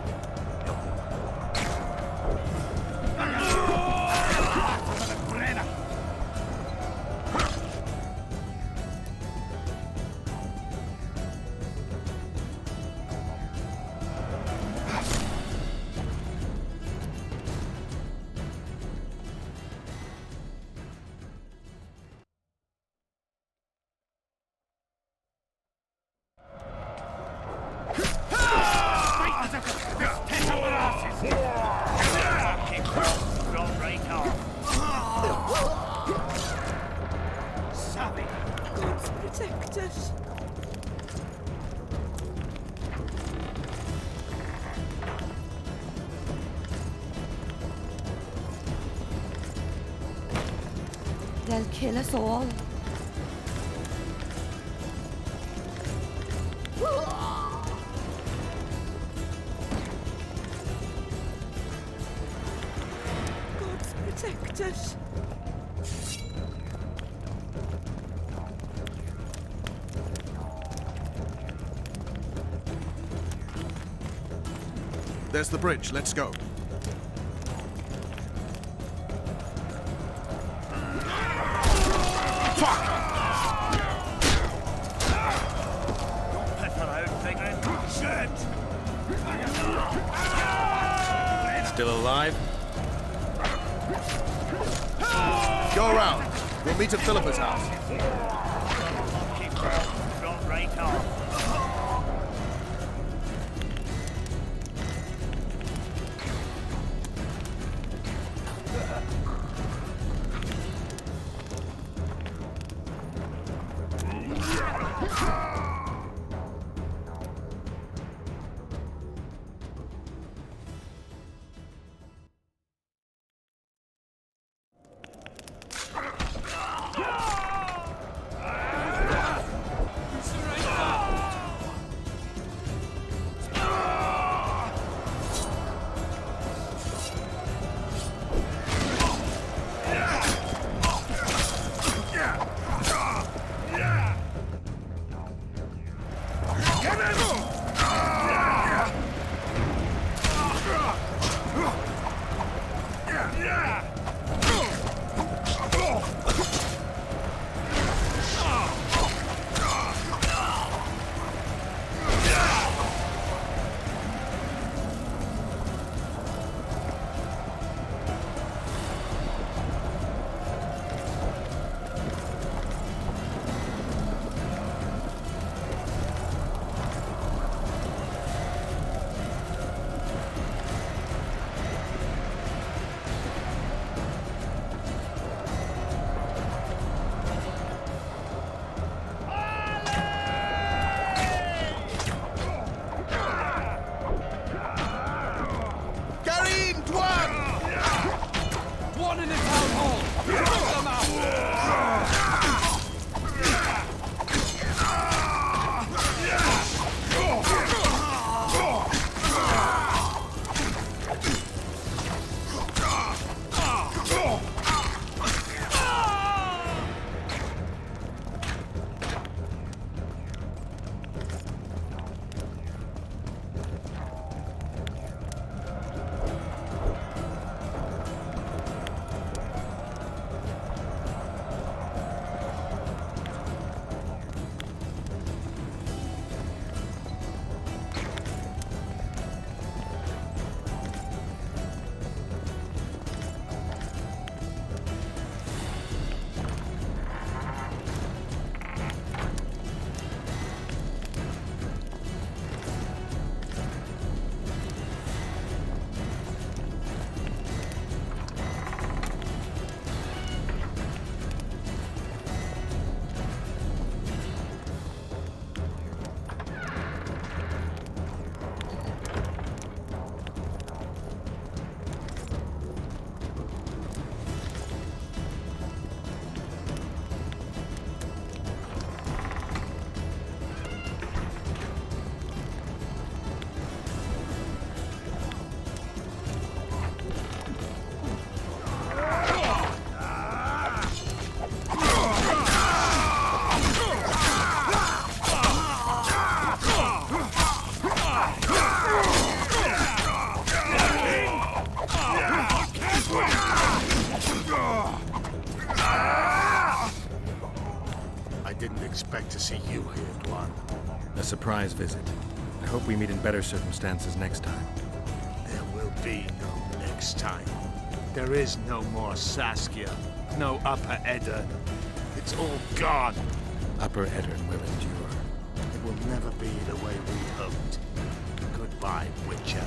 Help him. Protect us. They'll kill us all. Gods protect us. There's the bridge. Let's go. Still alive? Go around. We'll meet at Philippa's house. Drop right off. surprise visit. I hope we meet in better circumstances next time. There will be no next time. There is no more Saskia, no Upper Eddern. It's all gone. Upper Eddern will endure. It will never be the way we hoped. Goodbye, Witcher.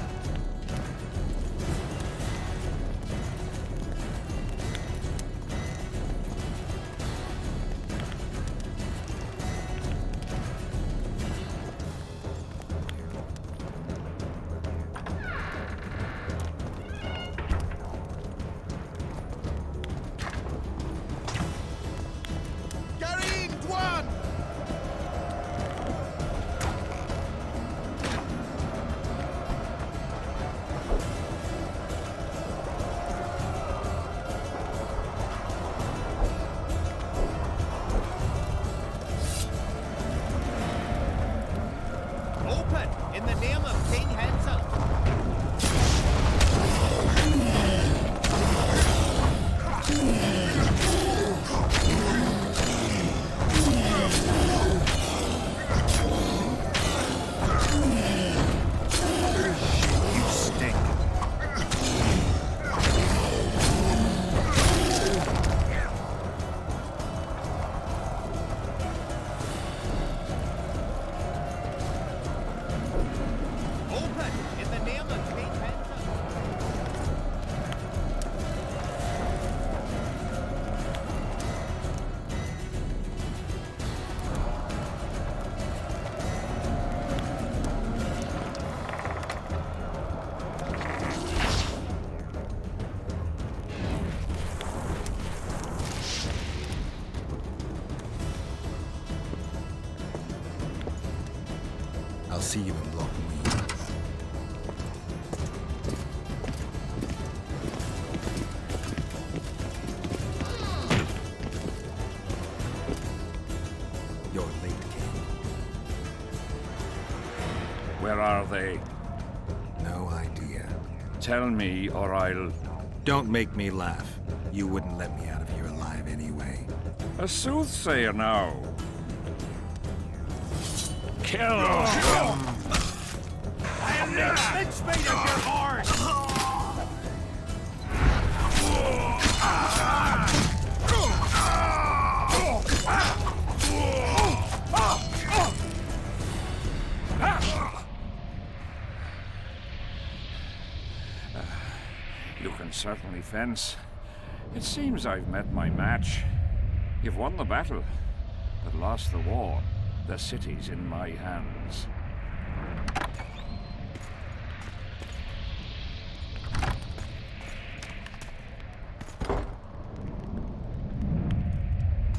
I'll see you in Lockmuir. You're late, King. Where are they? No idea. Tell me, or I'll... Don't make me laugh. You wouldn't let me out of here alive anyway. A soothsayer now. Kill him! I am the mincemeat of your horse! You can certainly fence. It seems I've met my match. You've won the battle, but lost the war. The city's in my hands.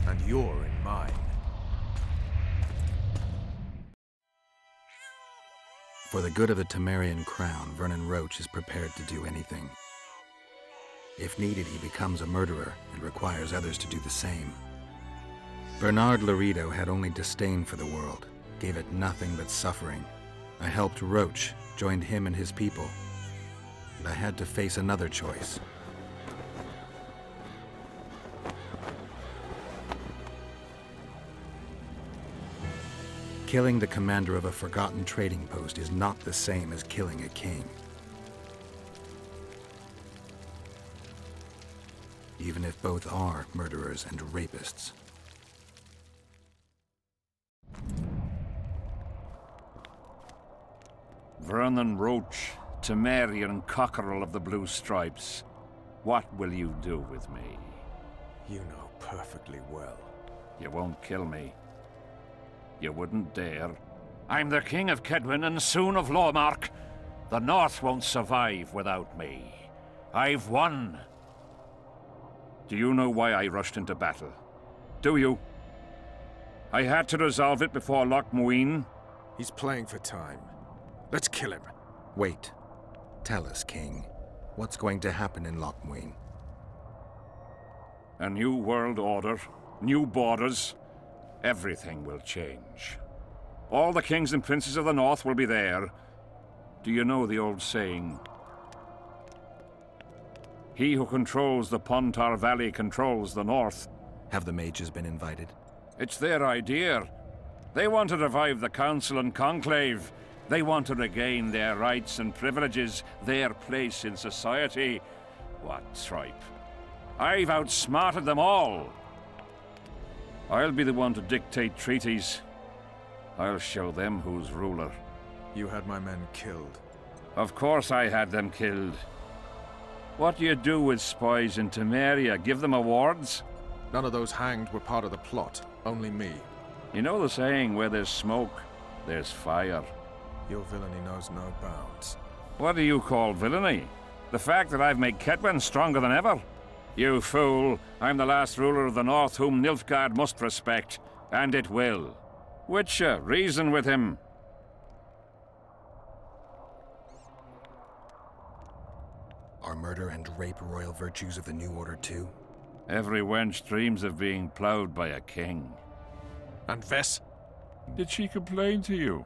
And you're in mine. For the good of the Temerian crown, Vernon Roche is prepared to do anything. If needed, he becomes a murderer and requires others to do the same. Bernard Laredo had only disdain for the world, gave it nothing but suffering. I helped Roche, joined him and his people. And I had to face another choice. Killing the commander of a forgotten trading post is not the same as killing a king. Even if both are murderers and rapists. Vernon Roche, Temerian cockerel of the Blue Stripes. What will you do with me? You know perfectly well. You won't kill me. You wouldn't dare. I'm the King of Kedwin and soon of Lawmark. The North won't survive without me. I've won. Do you know why I rushed into battle? Do you? I had to resolve it before Lochmuin. He's playing for time. Let's kill him. Wait. Tell us, King. What's going to happen in Lochmuin? A new world order, new borders. Everything will change. All the kings and princes of the North will be there. Do you know the old saying? He who controls the Pontar Valley controls the North. Have the mages been invited? It's their idea. They want to revive the Council and Conclave. They want to regain their rights and privileges, their place in society. What tripe? I've outsmarted them all. I'll be the one to dictate treaties. I'll show them who's ruler. You had my men killed. Of course I had them killed. What do you do with spies in Temeria? Give them awards? None of those hanged were part of the plot. Only me. You know the saying, where there's smoke, there's fire. Your villainy knows no bounds. What do you call villainy? The fact that I've made Kedwen stronger than ever? You fool! I'm the last ruler of the North whom Nilfgaard must respect, and it will. Witcher, reason with him. Are murder and rape royal virtues of the New Order too? Every wench dreams of being ploughed by a king. And Vess? Did she complain to you?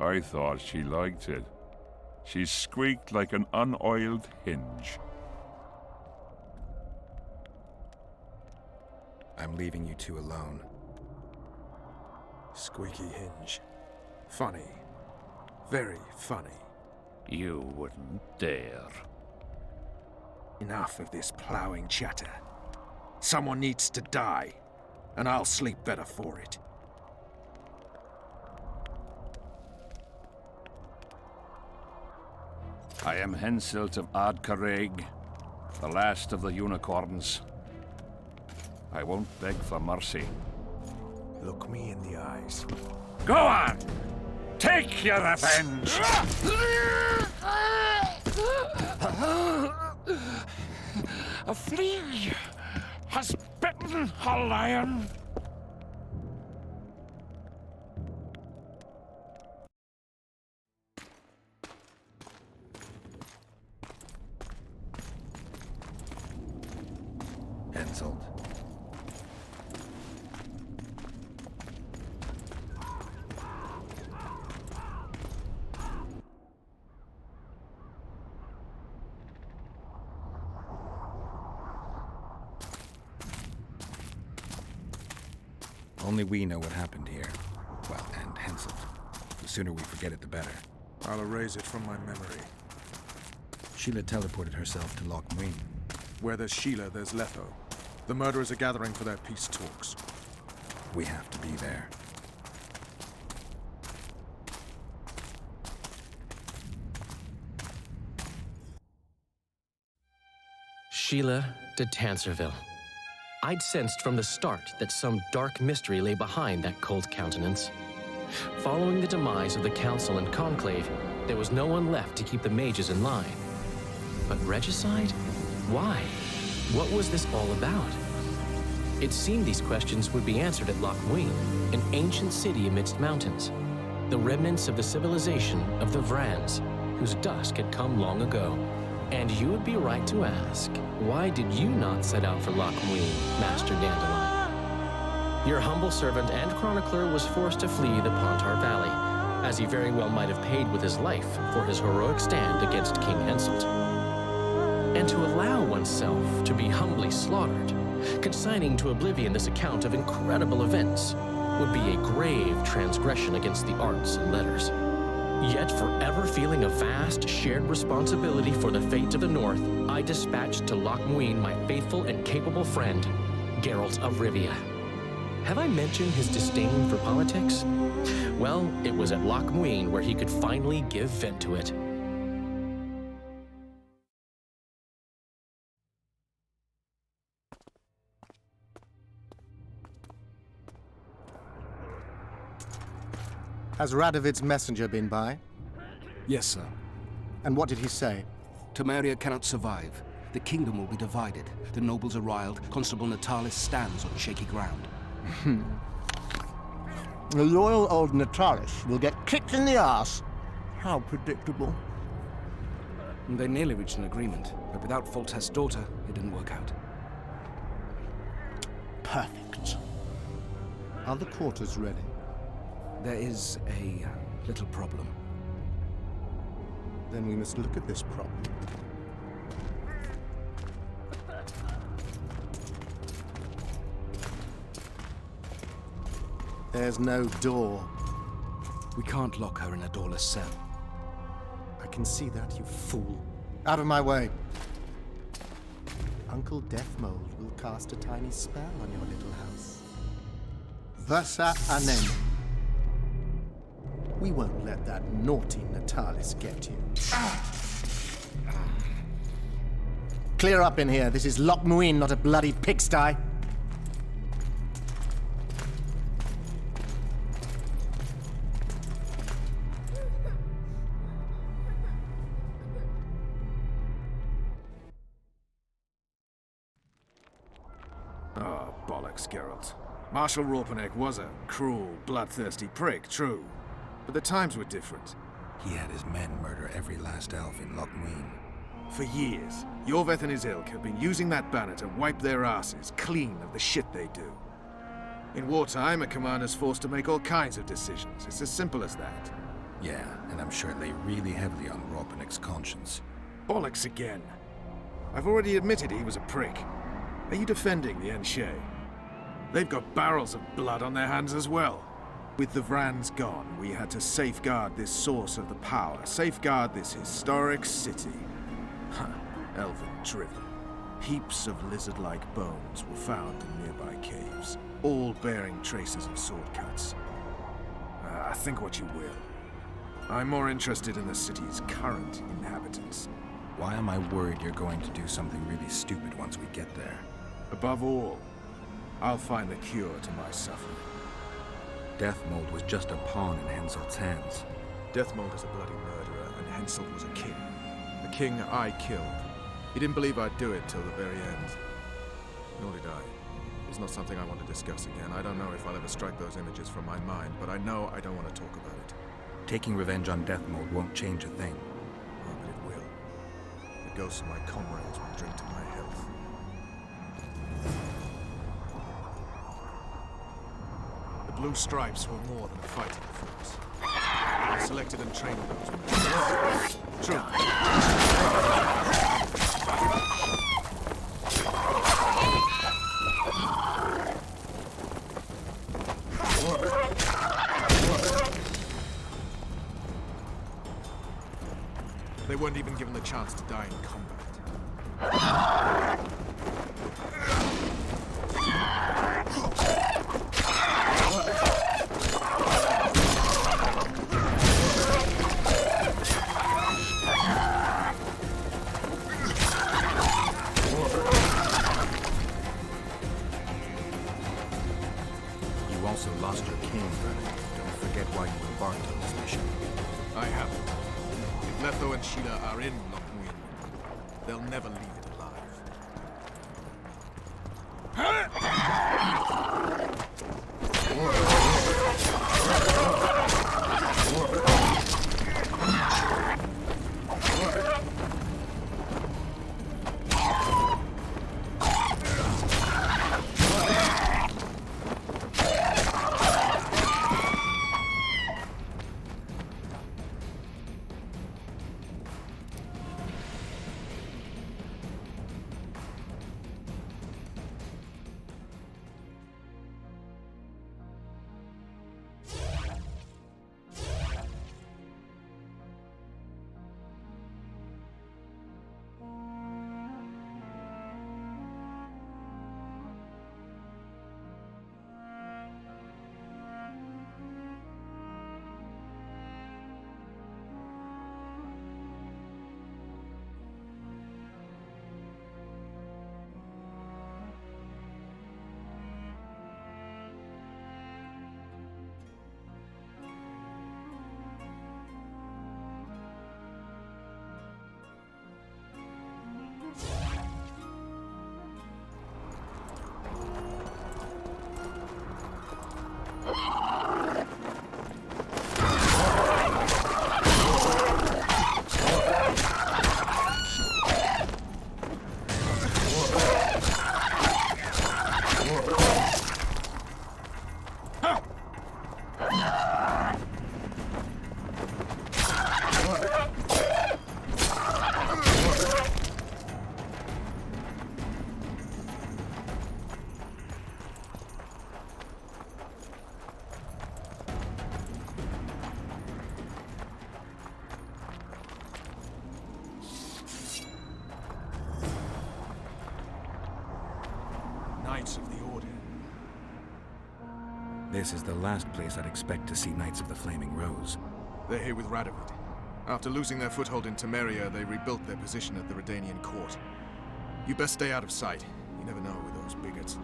I thought she liked it. She squeaked like an unoiled hinge. I'm leaving you two alone. Squeaky hinge. Funny. Very funny. You wouldn't dare. Enough of this plowing chatter. Someone needs to die, and I'll sleep better for it. I am Henselt of Ardcarreg, the last of the unicorns. I won't beg for mercy. Look me in the eyes. Go on! Take your revenge! A flea has bitten a lion. Henselt. Only we know what happened here. Well, and Henselt. The sooner we forget it, the better. I'll erase it from my memory. Sheila teleported herself to Loch Muin. Where there's Sheila, there's Letho. The murderers are gathering for their peace talks. We have to be there. Sheila de Tanserville. I'd sensed from the start that some dark mystery lay behind that cold countenance. Following the demise of the Council and Conclave, there was no one left to keep the mages in line. But regicide? Why? What was this all about? It seemed these questions would be answered at Loch Muin, an ancient city amidst mountains, the remnants of the civilization of the Vrans, whose dusk had come long ago. And you would be right to ask, why did you not set out for Loch Muin, Master Dandelion? Your humble servant and chronicler was forced to flee the Pontar Valley, as he very well might have paid with his life for his heroic stand against King Henselt. And to allow oneself to be humbly slaughtered, consigning to oblivion this account of incredible events, would be a grave transgression against the arts and letters. Yet forever feeling a vast, shared responsibility for the fate of the North, I dispatched to Loch Muin my faithful and capable friend, Geralt of Rivia. Have I mentioned his disdain for politics? Well, it was at Loch Muin where he could finally give vent to it. Has Radovid's messenger been by? Yes, sir. And what did he say? Temeria cannot survive. The kingdom will be divided. The nobles are riled. Constable Natalis stands on shaky ground. The loyal old Natalis will get kicked in the arse. How predictable. They nearly reached an agreement, but without Foltest's daughter, it didn't work out. Perfect. Are the quarters ready? There is a little problem. Then we must look at this problem. There's no door. We can't lock her in a doorless cell. I can see that, you fool. Out of my way. Uncle Deathmold will cast a tiny spell on your little house. Versa Anem. We won't let that naughty Natalis get you. Clear up in here. This is Loch Muin, not a bloody pigsty. Oh, bollocks, Geralt. Marshal Raupenek was a cruel, bloodthirsty prick, true. But the times were different. He had his men murder every last elf in Loch Muin. For years, Yorveth and his ilk have been using that banner to wipe their asses clean of the shit they do. In wartime, a commander's forced to make all kinds of decisions. It's as simple as that. Yeah, and I'm sure it lay really heavily on Raupenek's conscience. Bollocks again. I've already admitted he was a prick. Are you defending the Enshe? They've got barrels of blood on their hands as well. With the Vrans gone, we had to safeguard this source of the power, safeguard this historic city. Elven-driven. Heaps of lizard-like bones were found in nearby caves, all bearing traces of sword cuts. Think what you will. I'm more interested in the city's current inhabitants. Why am I worried you're going to do something really stupid once we get there? Above all, I'll find the cure to my suffering. Deathmold was just a pawn in Henselt's hands. Deathmold is a bloody murderer, and Henselt was a king. A king I killed. He didn't believe I'd do it till the very end. Nor did I. It's not something I want to discuss again. I don't know if I'll ever strike those images from my mind, but I know I don't want to talk about it. Taking revenge on Deathmold won't change a thing. Oh, but it will. The ghosts of my comrades will drink to my health. The Blue Stripes were more than a fighting force. I selected and trained those men. True. They weren't even given the chance to die in combat. You also lost your king, Vernon. Don't forget why you embarked on this mission. I haven't. If Letho and Sheila are in Loch Muin, they'll never leave it alive. This is the last place I'd expect to see Knights of the Flaming Rose. They're here with Radovid. After losing their foothold in Temeria, they rebuilt their position at the Redanian court. You best stay out of sight. You never know with those bigots.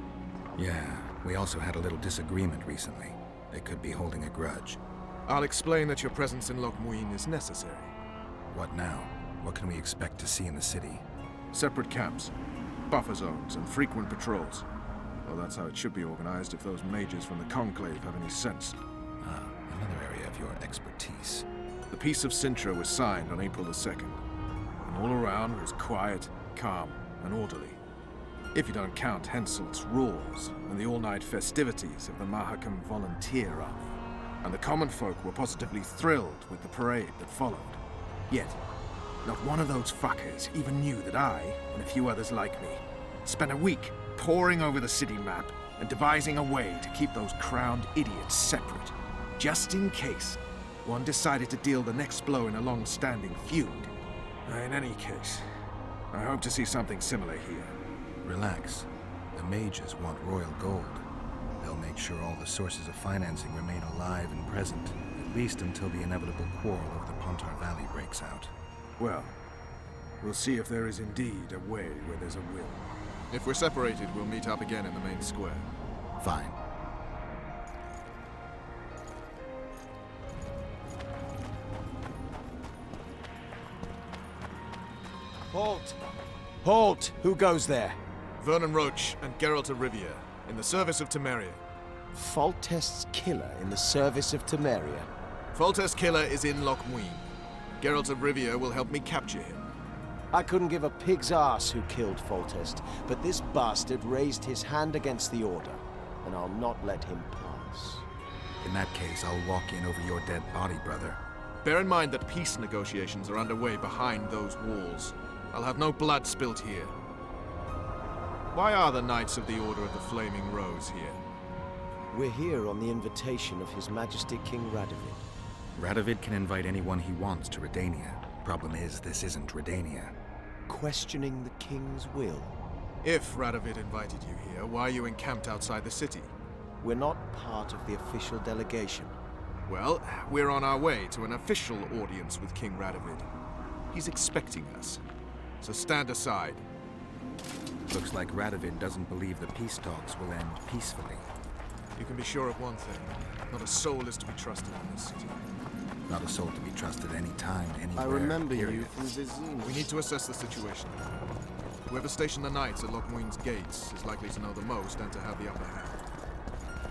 Yeah, we also had a little disagreement recently. They could be holding a grudge. I'll explain that your presence in Loch Muin is necessary. What now? What can we expect to see in the city? Separate camps, buffer zones, and frequent patrols. Well, that's how it should be organized if those mages from the Conclave have any sense. Ah, another area of your expertise. The Peace of Sintra was signed on April the 2nd, and all around was quiet, calm, and orderly. If you don't count Henselt's roars and the all-night festivities of the Mahakam Volunteer Army. And the common folk were positively thrilled with the parade that followed. Yet, not one of those fuckers even knew that I, and a few others like me, spent a week poring over the city map and devising a way to keep those crowned idiots separate, just in case one decided to deal the next blow in a long-standing feud. In any case, I hope to see something similar here. Relax. The mages want royal gold. They'll make sure all the sources of financing remain alive and present, at least until the inevitable quarrel over the Pontar Valley breaks out. Well, we'll see if there is indeed a way where there's a will. If we're separated, we'll meet up again in the main square. Fine. Halt! Halt! Who goes there? Vernon Roach and Geralt of Rivia, in the service of Temeria. Foltest's killer in the service of Temeria. Foltest's killer is in Loch Muin. Geralt of Rivia will help me capture him. I couldn't give a pig's ass who killed Foltest, but this bastard raised his hand against the Order, and I'll not let him pass. In that case, I'll walk in over your dead body, brother. Bear in mind that peace negotiations are underway behind those walls. I'll have no blood spilt here. Why are the Knights of the Order of the Flaming Rose here? We're here on the invitation of His Majesty King Radovid. Radovid can invite anyone he wants to Redania. Problem is, this isn't Redania. Questioning the King's will. If Radovid invited you here, why are you encamped outside the city? We're not part of the official delegation. Well, we're on our way to an official audience with King Radovid. He's expecting us. So stand aside. Looks like Radovid doesn't believe the peace talks will end peacefully. You can be sure of one thing. Not a soul is to be trusted in this city. Not a soul to be trusted any time, anywhere. I remember period. you from Vizima. We need to assess the situation. Whoever stationed the knights at Loch Muin's gates is likely to know the most and to have the upper hand.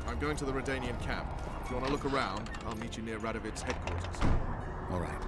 I'm going to the Redanian camp. If you want to look around, I'll meet you near Radovid's headquarters. All right.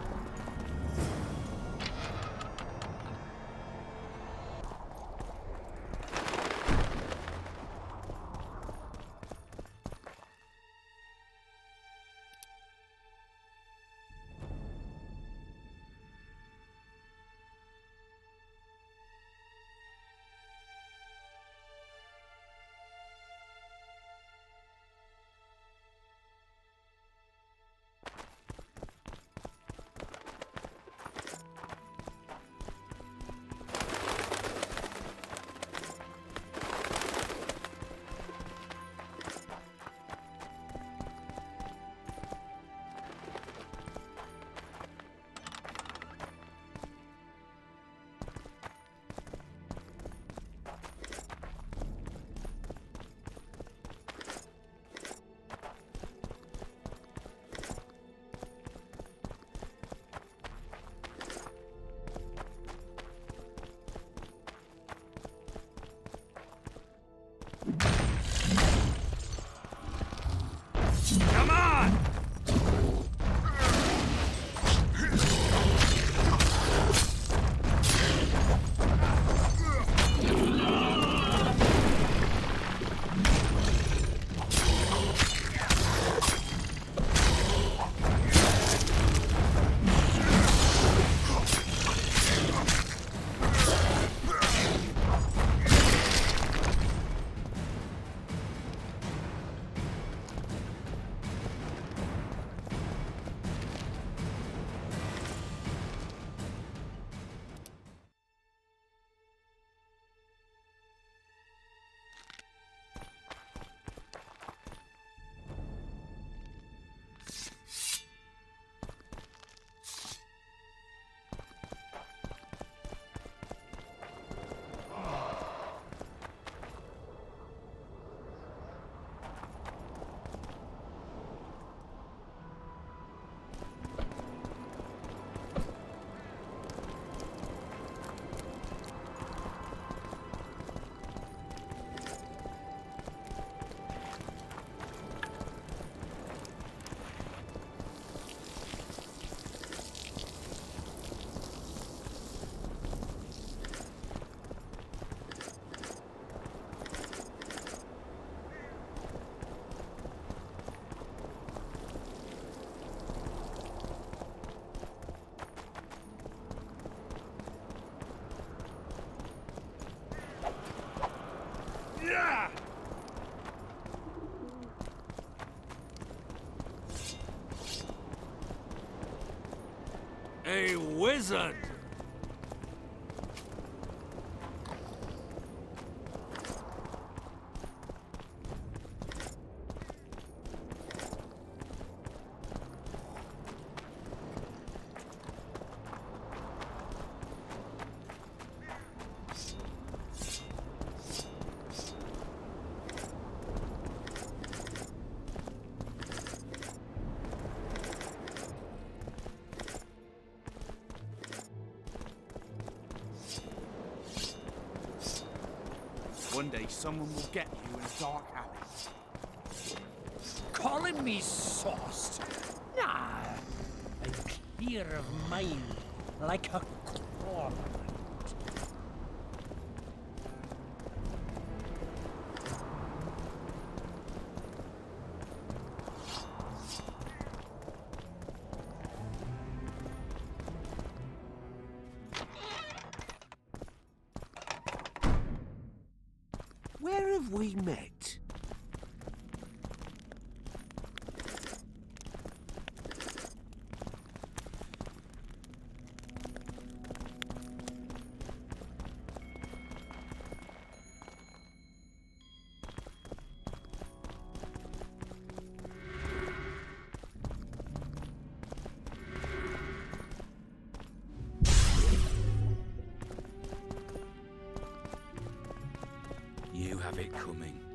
A wizard! One day someone will get you in a dark alley. Calling me sauced? Nah, I'm clear of mind, like a cormorant. Where have we met? You have it coming.